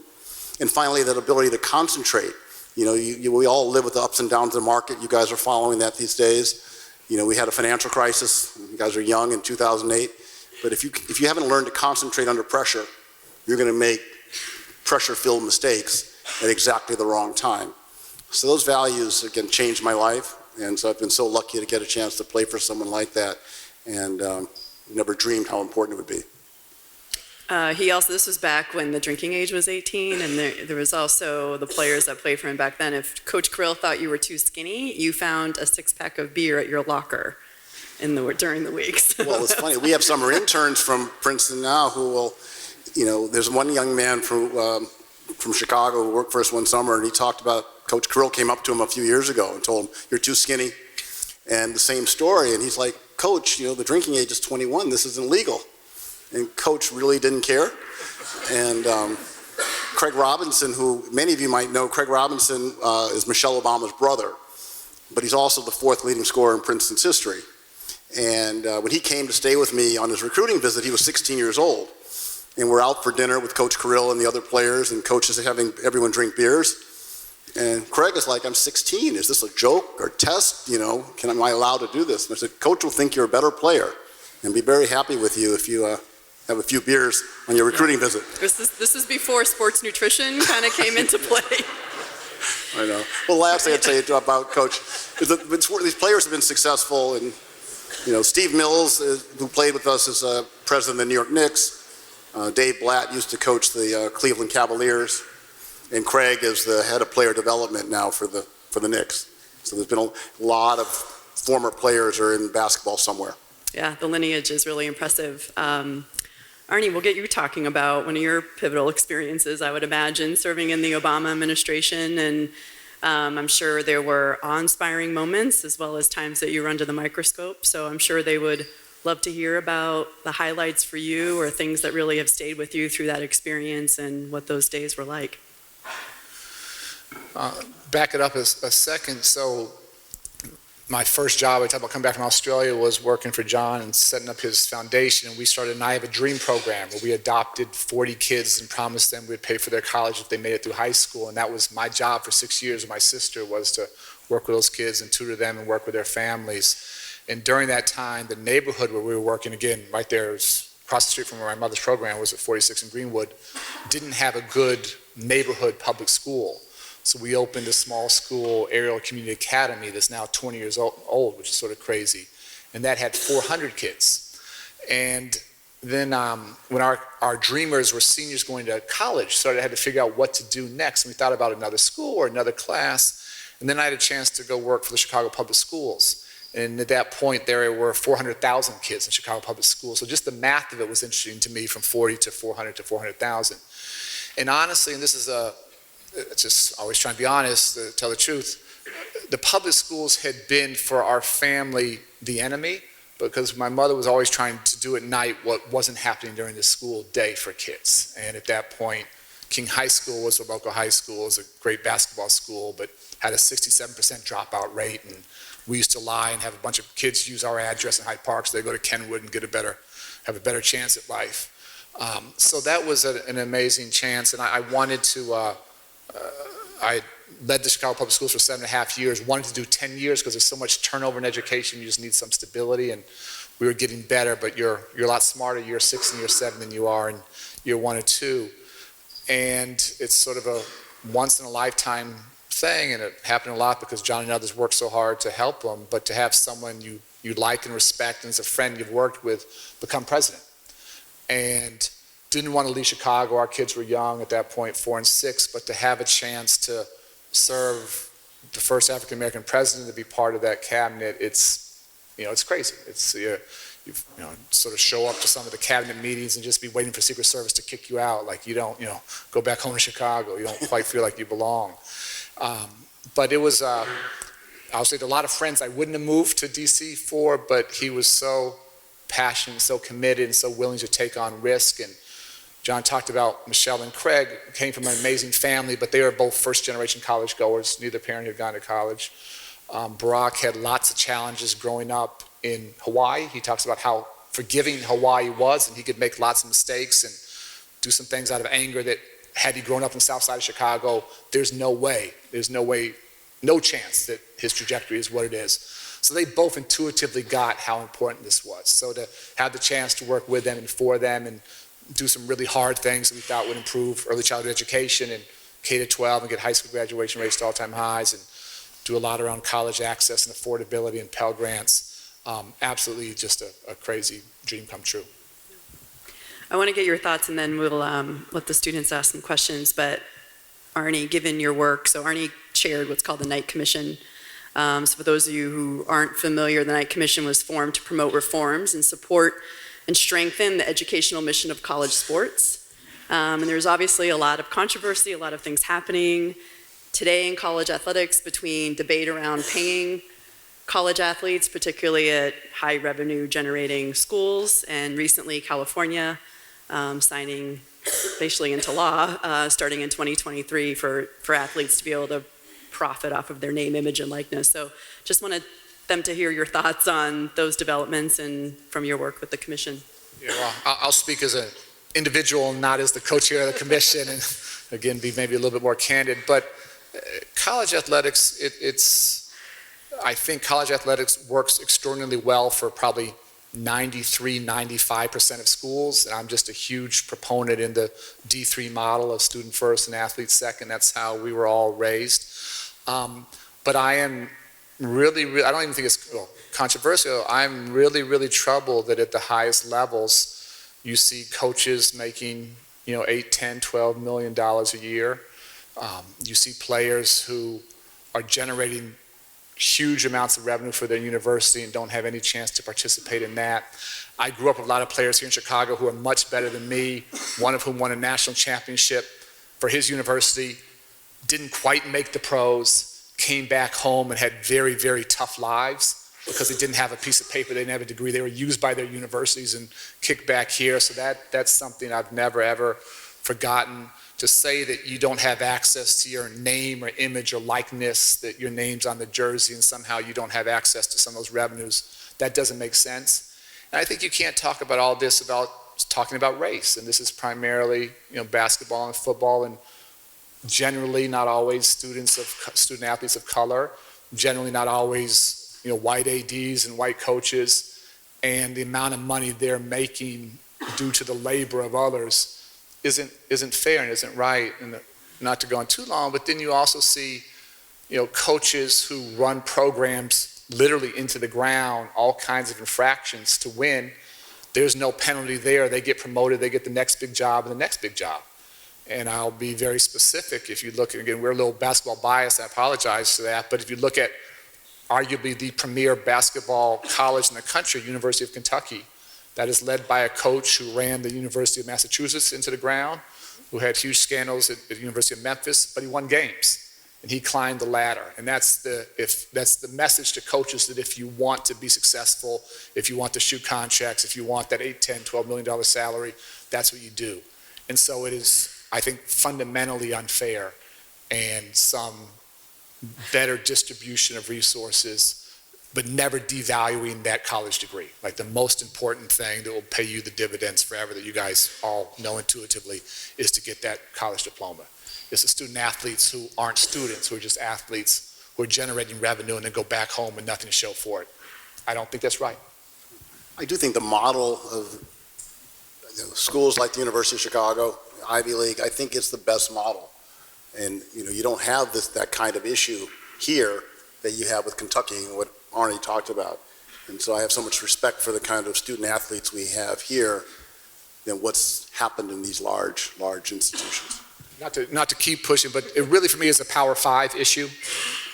And finally, that ability to concentrate. You know, we all live with the ups and downs of the market. You guys are following that these days. You know, we had a financial crisis. You guys are young in 2008. But if you haven't learned to concentrate under pressure, you're going to make pressure-filled mistakes at exactly the wrong time. So those values, again, changed my life. And so I've been so lucky to get a chance to play for someone like that, and never dreamed how important it would be. This was back when the drinking age was 18, and there was also the players that played for him back then. If Coach Krill thought you were too skinny, you found a 6-pack of beer at your locker during the weeks. Well, it's funny. We have summer interns from Princeton now who will, you know, there's one young man from Chicago who worked for us one summer, and he talked about Coach Krill came up to him a few years ago and told him, "You're too skinny," and the same story. And he's like, "Coach, you know, the drinking age is 21. This isn't legal." And Coach really didn't care. And Craig Robinson, who many of you might know, Craig Robinson is Michelle Obama's brother, but he's also the 4th leading scorer in Princeton's history. And when he came to stay with me on his recruiting visit, he was 16 years old. And we're out for dinner with Coach Carrill and the other players, and Coach is having everyone drink beers. And Craig is like, "I'm 16. Is this a joke or test? You know, am I allowed to do this?" And I said, "Coach will think you're a better player and be very happy with you if you have a few beers on your recruiting visit." This is before sports nutrition kind of came into play. I know. Well, last thing I'd say about Coach is that these players have been successful. And, you know, Steve Mills, who played with us, is president of the New York Knicks. Dave Blatt used to coach the Cleveland Cavaliers. And Craig is the head of player development now for the Knicks. So there's been a lot of former players are in basketball somewhere. Yeah, the lineage is really impressive. Arne, we'll get you talking about one of your pivotal experiences, I would imagine, serving in the Obama administration. And I'm sure there were awe-inspiring moments as well as times that you were under the microscope. So I'm sure they would love to hear about the highlights for you or things that really have stayed with you through that experience and what those days were like. Back it up a second. So my first job, I talked about coming back from Australia, was working for John and setting up his foundation. And we started an I Have a Dream program where we adopted 40 kids and promised them we'd pay for their college if they made it through high school. And that was my job for 6 years with my sister, was to work with those kids and tutor them and work with their families. And during that time, the neighborhood where we were working, again, right there, was across the street from where my mother's program was at 46 in Greenwood, didn't have a good neighborhood public school. So we opened a small school, Ariel Community Academy, that's now 20 years old, which is sort of crazy. And that had 400 kids. And then when our dreamers were seniors going to college, so I had to figure out what to do next. And we thought about another school or another class. And then I had a chance to go work for the Chicago Public Schools. And at that point, there were 400,000 kids in Chicago Public Schools. So just the math of it was interesting to me, from 40 to 400 to 400,000. And honestly, and this is just always trying to be honest, to tell the truth, the public schools had been for our family the enemy, because my mother was always trying to do at night what wasn't happening during the school day for kids. And at that point, King High School was a local high school, it was a great basketball school, but had a 67% dropout rate. And we used to lie and have a bunch of kids use our address in Hyde Park so they go to Kenwood and have a better chance at life. So that was an amazing chance, and I wanted to, I led the Chicago Public Schools for 7.5 years, wanted to do 10 years because there's so much turnover in education, you just need some stability, and we were getting better, but you're a lot smarter year 6 and year 7 than you are in year 1 or 2. And it's sort of a once in a lifetime thing, and it happened a lot because John and others worked so hard to help them, but to have someone you like and respect and as a friend you've worked with become president. And didn't want to leave Chicago, our kids were young at that point, 4 and 6, but to have a chance to serve the first African American president, to be part of that cabinet, it's crazy. It's you sort of show up to some of the cabinet meetings and just be waiting for Secret Service to kick you out, like you don't, go back home to Chicago. You don't quite feel like you belong. But it was, I'll say, a lot of friends I wouldn't have moved to DC for, but he was so passionate, so committed, and so willing to take on risk. And John talked about Michelle and Craig, came from an amazing family, but they were both first-generation college goers. Neither parent had gone to college. Barack had lots of challenges growing up in Hawaii. He talks about how forgiving Hawaii was, and he could make lots of mistakes and do some things out of anger that, had he grown up in the south side of Chicago, there's no chance that his trajectory is what it is. So they both intuitively got how important this was. So to have the chance to work with them and for them and do some really hard things that we thought would improve early childhood education and K-12 and get high school graduation rates to all-time highs and do a lot around college access and affordability and Pell Grants, absolutely just a crazy dream come true. I want to get your thoughts, and then we'll let the students ask some questions. But Arne, given your work, so Arne chaired what's called the Knight Commission. So for those of you who aren't familiar, the Knight Commission was formed to promote reforms and support and strengthen the educational mission of college sports. And there's obviously a lot of controversy, a lot of things happening today in college athletics, between debate around paying college athletes, particularly at high revenue generating schools, and recently California signing basically into law starting in 2023 for athletes to be able to profit off of their name, image, and likeness. So just wanted them to hear your thoughts on those developments and from your work with the commission. Yeah, well, I'll speak as an individual, not as the co-chair of the commission, and again, be maybe a little bit more candid. But college athletics, I think college athletics works extraordinarily well for probably 93-95% of schools. And I'm just a huge proponent in the D3 model of student first and athlete second. That's how we were all raised. But I am really, I don't even think it's controversial. I'm really troubled that at the highest levels, you see coaches making, $8, $10, $12 million a year. You see players who are generating huge amounts of revenue for their university and don't have any chance to participate in that. I grew up with a lot of players here in Chicago who are much better than me, one of whom won a national championship for his university, didn't quite make the pros, came back home and had very, very tough lives because they didn't have a piece of paper, they didn't have a degree, they were used by their universities and kicked back here. So that's something I've never, ever forgotten. To say that you don't have access to your name or image or likeness, that your name's on the jersey and somehow you don't have access to some of those revenues, that doesn't make sense. And I think you can't talk about all this about talking about race. And this is primarily, basketball and football, and generally not always student athletes of color, generally not always, white ADs and white coaches, and the amount of money they're making due to the labor of others isn't fair and isn't right. And not to go on too long, but then you also see, coaches who run programs literally into the ground, all kinds of infractions to win. There's no penalty there. They get promoted, they get the next big job and the next big job. And I'll be very specific. If you look, again, we're a little basketball biased, I apologize for that, but if you look at arguably the premier basketball college in the country, University of Kentucky, that is led by a coach who ran the University of Massachusetts into the ground, who had huge scandals at the University of Memphis, but he won games. And he climbed the ladder. And that's the message to coaches, that if you want to be successful, if you want to shoot contracts, if you want that $8, $10, $12 million salary, that's what you do. And so it is, I think, fundamentally unfair, and some better distribution of resources, but never devaluing that college degree. Like, the most important thing that will pay you the dividends forever, that you guys all know intuitively, is to get that college diploma. It's the student athletes who aren't students, who are just athletes, who are generating revenue and then go back home with nothing to show for it. I don't think that's right. I do think the model of schools like the University of Chicago, Ivy League, I think it's the best model. And you don't have that kind of issue here that you have with Kentucky and what Arne talked about. And so I have so much respect for the kind of student athletes we have here than what's happened in these large institutions. Not to keep pushing, but it really for me is a Power 5 issue.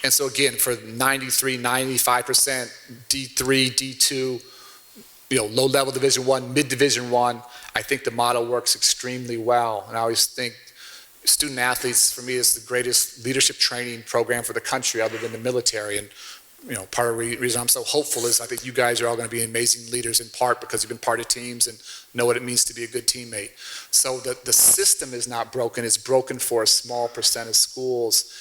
And so again, for 93, 95%, D3, D2, low-level Division I, mid-Division I, I think the model works extremely well. And I always think student athletes, for me, is the greatest leadership training program for the country other than the military. And part of the reason I'm so hopeful is I think you guys are all going to be amazing leaders, in part because you've been part of teams and know what it means to be a good teammate. So the system is not broken. It's broken for a small percent of schools.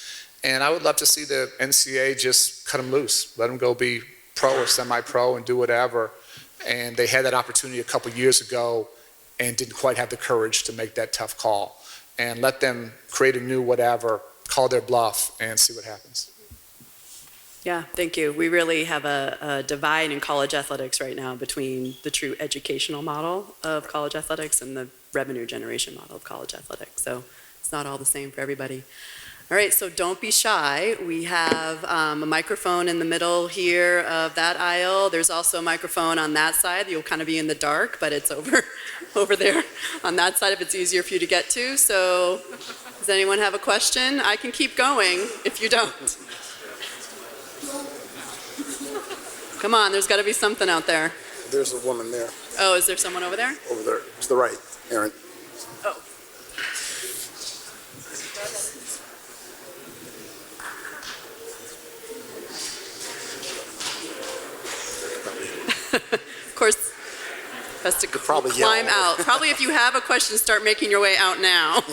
And I would love to see the NCAA just cut them loose, let them go be pro or semi-pro and do whatever. And they had that opportunity a couple years ago and didn't quite have the courage to make that tough call. And let them create a new whatever, call their bluff, and see what happens. Yeah, thank you. We really have a divide in college athletics right now between the true educational model of college athletics and the revenue generation model of college athletics. So it's not all the same for everybody. All right, so don't be shy. We have a microphone in the middle here of that aisle. There's also a microphone on that side. You'll kind of be in the dark, but it's over there on that side if it's easier for you to get to. So does anyone have a question? I can keep going if you don't. Come on, there's got to be something out there. There's a woman there. Oh, is there someone over there? Over there. To the right, Erin. Oh. Of course, has to probably climb yell. out. Probably if you have a question, start making your way out now.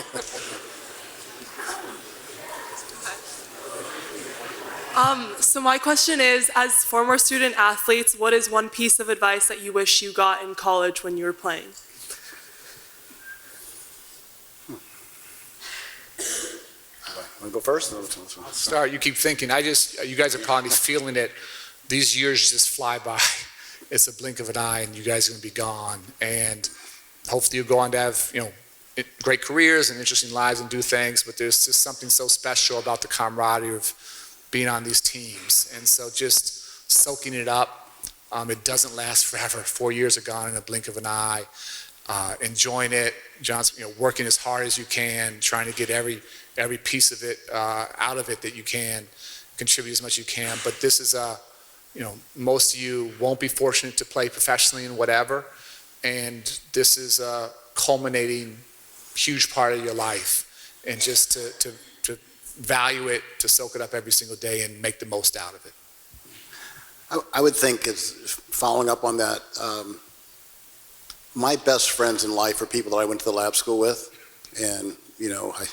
So my question is, as former student athletes, what is one piece of advice that you wish you got in college when you were playing? Want to go first? I'll start. You keep thinking. You guys are probably feeling it. These years just fly by. It's a blink of an eye, and you guys are going to be gone. And hopefully, you'll go on to have great careers and interesting lives and do things. But there's just something so special about the camaraderie of being on these teams. And so, just soaking it up. It doesn't last forever. 4 years are gone in a blink of an eye. Enjoying it, working as hard as you can, trying to get every piece of it out of it that you can, contribute as much as you can. But this is most of you won't be fortunate to play professionally in whatever, and this is a culminating huge part of your life, and just to value it, to soak it up every single day and make the most out of it. I would think, is following up on that, my best friends in life are people that I went to the lab school with, and I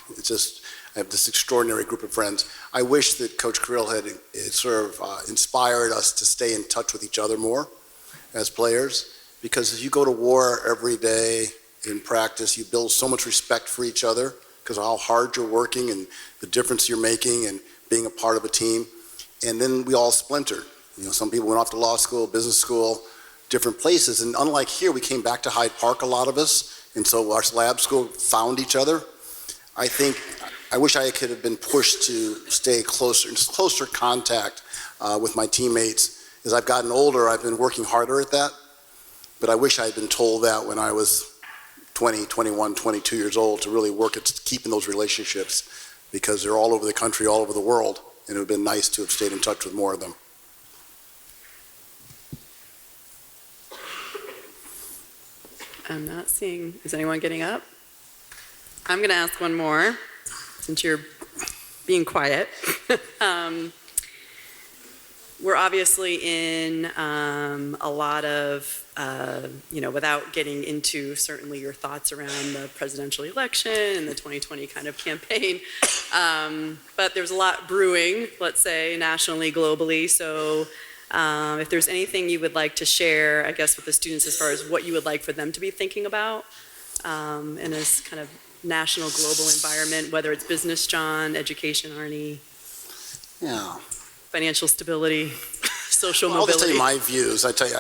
have this extraordinary group of friends. I wish that Coach Creel had sort of inspired us to stay in touch with each other more as players, because as you go to war every day in practice, you build so much respect for each other because of how hard you're working and the difference you're making and being a part of a team. And then we all splintered. Some people went off to law school, business school, different places. And unlike here, we came back to Hyde Park, a lot of us. And so our lab school found each other. I think I wish I could have been pushed to stay closer contact with my teammates. As I've gotten older, I've been working harder at that, but I wish I had been told that when I was 20, 21, 22 years old, to really work at keeping those relationships, because they're all over the country, all over the world, and it would have been nice to have stayed in touch with more of them. I'm not seeing, is anyone getting up? I'm going to ask one more, since you're being quiet. We're obviously in a lot of, without getting into certainly your thoughts around the presidential election and the 2020 kind of campaign, but there's a lot brewing, let's say, nationally, globally. So if there's anything you would like to share, I guess, with the students as far as what you would like for them to be thinking about in this kind of national, global environment, whether it's business, John, education, Arnie, financial stability, social mobility. I'll just tell you my views. I tell you,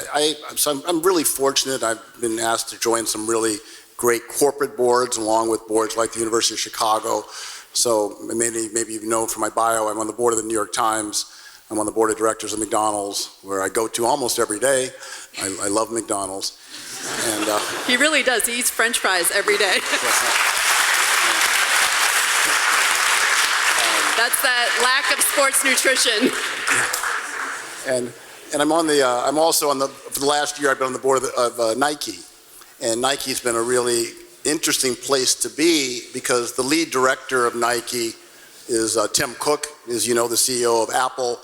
I'm really fortunate. I've been asked to join some really great corporate boards, along with boards like the University of Chicago. So maybe you know from my bio, I'm on the board of the New York Times. I'm on the board of directors of McDonald's, where I go to almost every day. I love McDonald's. And he really does. He eats French fries every day. That's that lack of sports nutrition. And I'm also on for the last year I've been on the board of Nike, and Nike's been a really interesting place to be, because the lead director of Nike is Tim Cook, as you know, the CEO of Apple.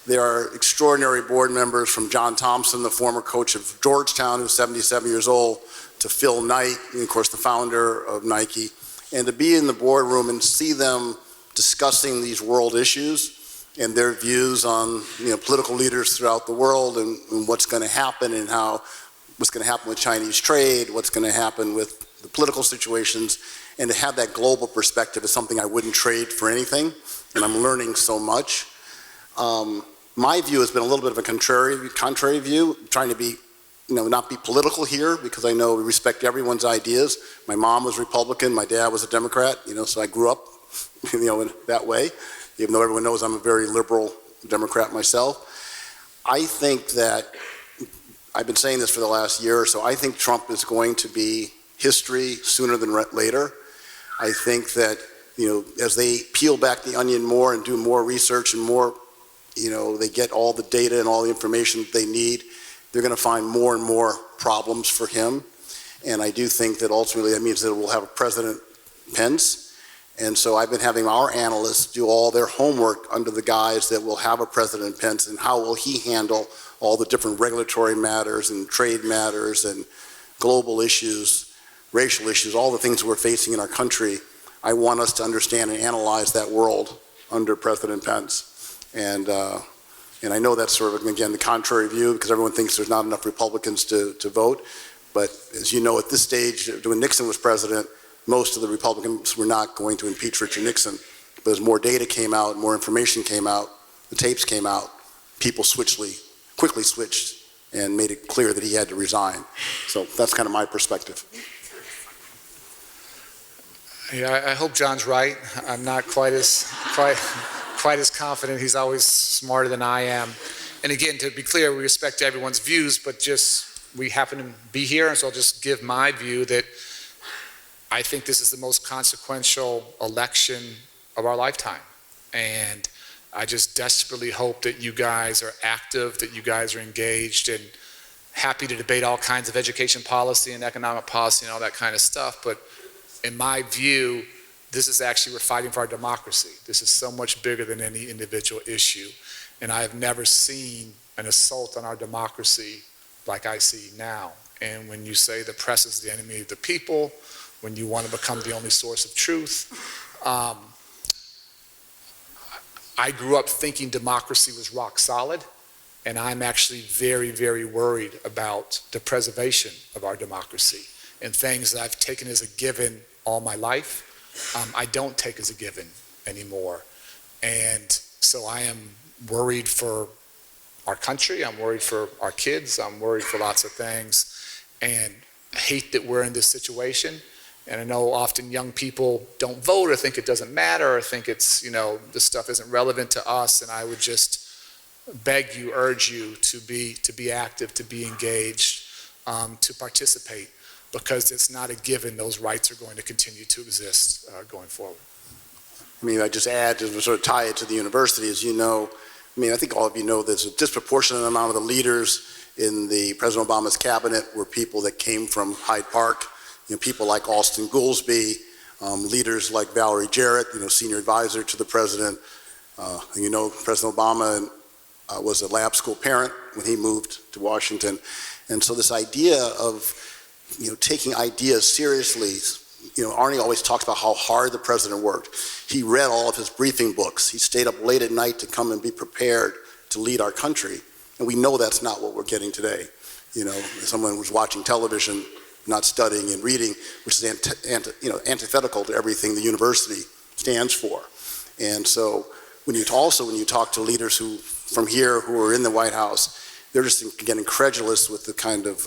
There are extraordinary board members, from John Thompson, the former coach of Georgetown, who's 77 years old, to Phil Knight, and of course the founder of Nike. And to be in the boardroom and see them discussing these world issues and their views on political leaders throughout the world, and what's going to happen, and what's going to happen with Chinese trade, what's going to happen with the political situations, and to have that global perspective is something I wouldn't trade for anything, and I'm learning so much. My view has been a little bit of a contrary view, trying to be, not be political here, because I know we respect everyone's ideas. My mom was Republican, my dad was a Democrat, so I grew up, in that way, even though everyone knows I'm a very liberal Democrat myself. I think that, I've been saying this for the last year or so, I think Trump is going to be history sooner than later. I think that, as they peel back the onion more and do more research and more, they get all the data and all the information that they need, they're going to find more and more problems for him. And I do think that ultimately that means that we'll have a President Pence. And so I've been having our analysts do all their homework under the guise that we'll have a President Pence, and how will he handle all the different regulatory matters and trade matters and global issues, racial issues, all the things we're facing in our country. I want us to understand and analyze that world under President Pence. And I know that's sort of, again, the contrary view, because everyone thinks there's not enough Republicans to vote. But as you know, at this stage, when Nixon was president, most of the Republicans were not going to impeach Richard Nixon. But as more data came out, more information came out, the tapes came out, people quickly switched and made it clear that he had to resign. So that's kind of my perspective. Yeah, I hope John's right. I'm not quite as confident. He's always smarter than I am. And again, to be clear, we respect everyone's views, but we happen to be here, and so I'll just give my view that I think this is the most consequential election of our lifetime. And I just desperately hope that you guys are active, that you guys are engaged, and happy to debate all kinds of education policy and economic policy and all that kind of stuff. But in my view, this is actually, we're fighting for our democracy. This is so much bigger than any individual issue. And I have never seen an assault on our democracy like I see now. And when you say the press is the enemy of the people, when you want to become the only source of truth, I grew up thinking democracy was rock solid, and I'm actually very, very worried about the preservation of our democracy and things that I've taken as a given all my life. I don't take as a given anymore. And so I am worried for our country, I'm worried for our kids, I'm worried for lots of things, and I hate that we're in this situation. And I know often young people don't vote or think it doesn't matter or think it's, this stuff isn't relevant to us. And I would just beg you, urge you to be active, to be engaged, to participate, because it's not a given those rights are going to continue to exist going forward. I just add to sort of tie it to the university, as you know, I think all of you know there's a disproportionate amount of the leaders in the President Obama's cabinet were people that came from Hyde Park, people like Alston Goolsbee, leaders like Valerie Jarrett, senior advisor to the president. President Obama was a lab school parent when he moved to Washington. And so this idea of, taking ideas seriously, Arne always talks about how hard the president worked. He read all of his briefing books. He stayed up late at night to come and be prepared to lead our country. And we know that's not what we're getting today. Someone was watching television, not studying and reading, which is antithetical to everything the university stands for. And so when you talk to leaders from here who are in the White House, they're just getting incredulous with the kind of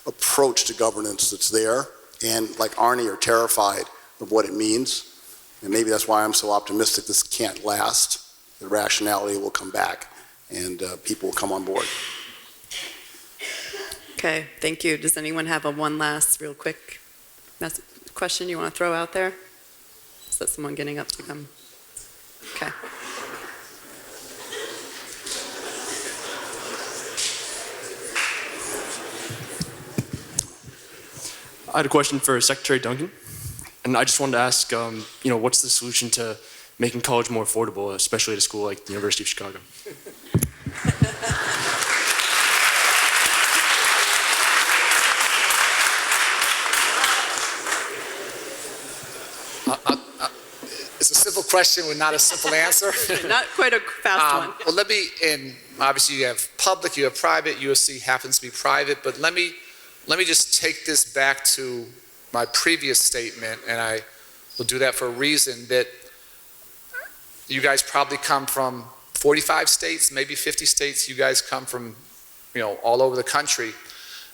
approach to governance that's there. And like Arne, are terrified of what it means. And maybe that's why I'm so optimistic this can't last. The rationality will come back and people will come on board. Okay, thank you. Does anyone have one last real quick question you want to throw out there? Is that someone getting up to come? Okay. I had a question for Secretary Duncan, and I just wanted to ask, what's the solution to making college more affordable, especially at a school like the University of Chicago? It's a simple question with not a simple answer. Not quite a fast one. Well, obviously you have public, you have private, USC happens to be private, but let me just take this back to my previous statement, and I will do that for a reason, that you guys probably come from 45 states, maybe 50 states. You guys come from, all over the country.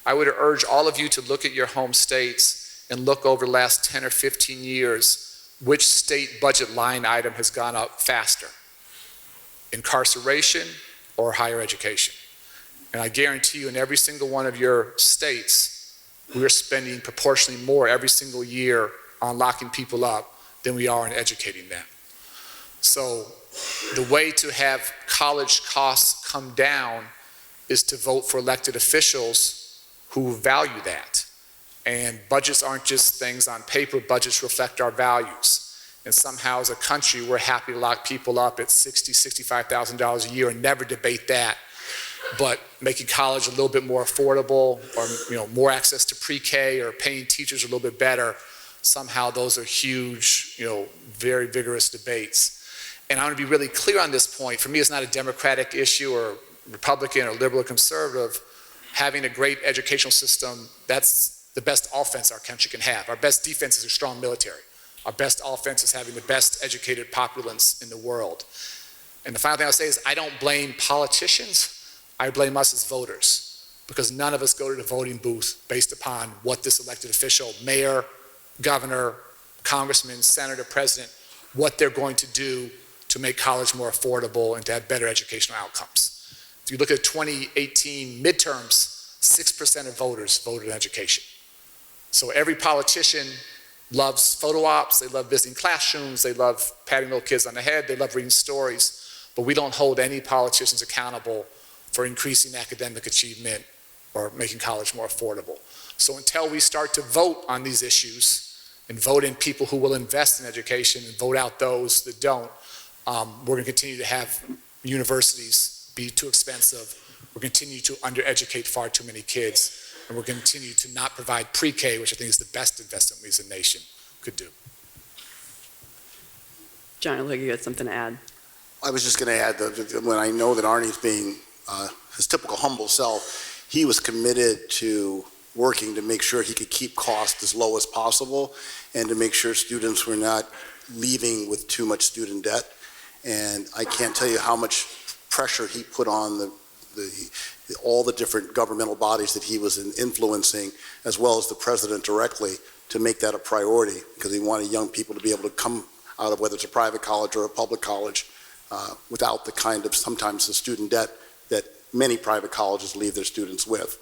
I would urge all of you to look at your home states and look over the last 10 or 15 years, which state budget line item has gone up faster, incarceration or higher education. And I guarantee you in every single one of your states, we are spending proportionally more every single year on locking people up than we are on educating them. So the way to have college costs come down is to vote for elected officials who value that. And budgets aren't just things on paper, budgets reflect our values. And somehow as a country, we're happy to lock people up at $60,000, $65,000 a year and never debate that. But making college a little bit more affordable, or more access to pre-K, or paying teachers a little bit better, somehow those are huge, very vigorous debates. And I want to be really clear on this point. For me, it's not a Democratic issue or Republican or liberal or conservative. Having a great educational system, that's the best offense our country can have. Our best defense is a strong military. Our best offense is having the best educated populace in the world. And the final thing I'll say is I don't blame politicians. I blame us as voters, because none of us go to the voting booth based upon what this elected official, mayor, governor, congressman, senator, president, what they're going to do to make college more affordable and to have better educational outcomes. If you look at 2018 midterms, 6% of voters voted in education. So every politician loves photo ops, they love visiting classrooms, they love patting little kids on the head, they love reading stories, but we don't hold any politicians accountable for increasing academic achievement or making college more affordable. So until we start to vote on these issues and vote in people who will invest in education and vote out those that don't, we're going to continue to have universities be too expensive. We're going to continue to undereducate far too many kids, and we're going to continue to not provide pre-K, which I think is the best investment we as a nation could do. John, I look like you had something to add. I was just going to add that when I know that Arne's being his typical humble self, he was committed to working to make sure he could keep costs as low as possible and to make sure students were not leaving with too much student debt. And I can't tell you how much pressure he put on all the different governmental bodies that he was influencing, as well as the president directly, to make that a priority, because we wanted young people to be able to come out of whether it's a private college or a public college without the kind of sometimes the student debt that many private colleges leave their students with.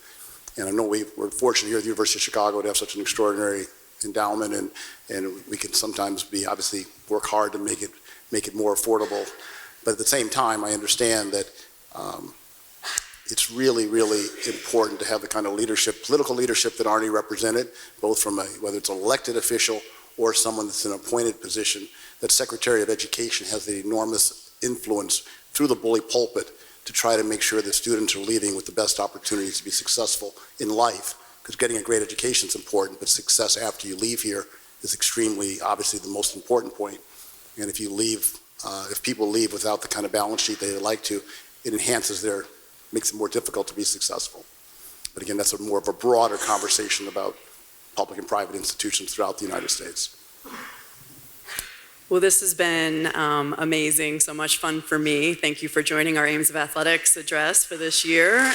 And I know we're fortunate here at the University of Chicago to have such an extraordinary endowment, and we can sometimes obviously work hard to make it more affordable. But at the same time, I understand that it's really, really important to have the kind of leadership, political leadership that Arne represented, both from whether it's an elected official or someone that's in an appointed position. That Secretary of Education has the enormous influence through the bully pulpit to try to make sure that students are leaving with the best opportunities to be successful in life. Because getting a great education is important, but success after you leave here is extremely, obviously, the most important point. And if you leave, if people leave without the kind of balance sheet they'd like to, it makes it more difficult to be successful. But again, that's more of a broader conversation about public and private institutions throughout the United States. Well, this has been amazing, so much fun for me. Thank you for joining our Aims of Athletics address for this year. And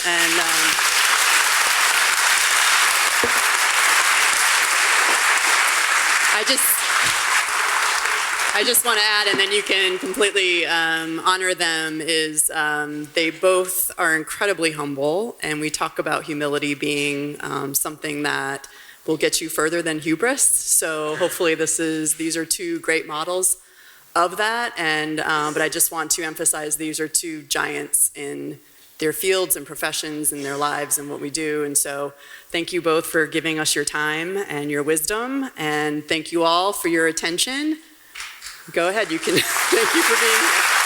I just want to add, and then you can completely honor them, is they both are incredibly humble, and we talk about humility being something that will get you further than hubris. So hopefully these are two great models of that. And but I just want to emphasize these are two giants in their fields and professions and their lives and what we do. And so thank you both for giving us your time and your wisdom. And thank you all for your attention. Go ahead, you can. Thank you for being here.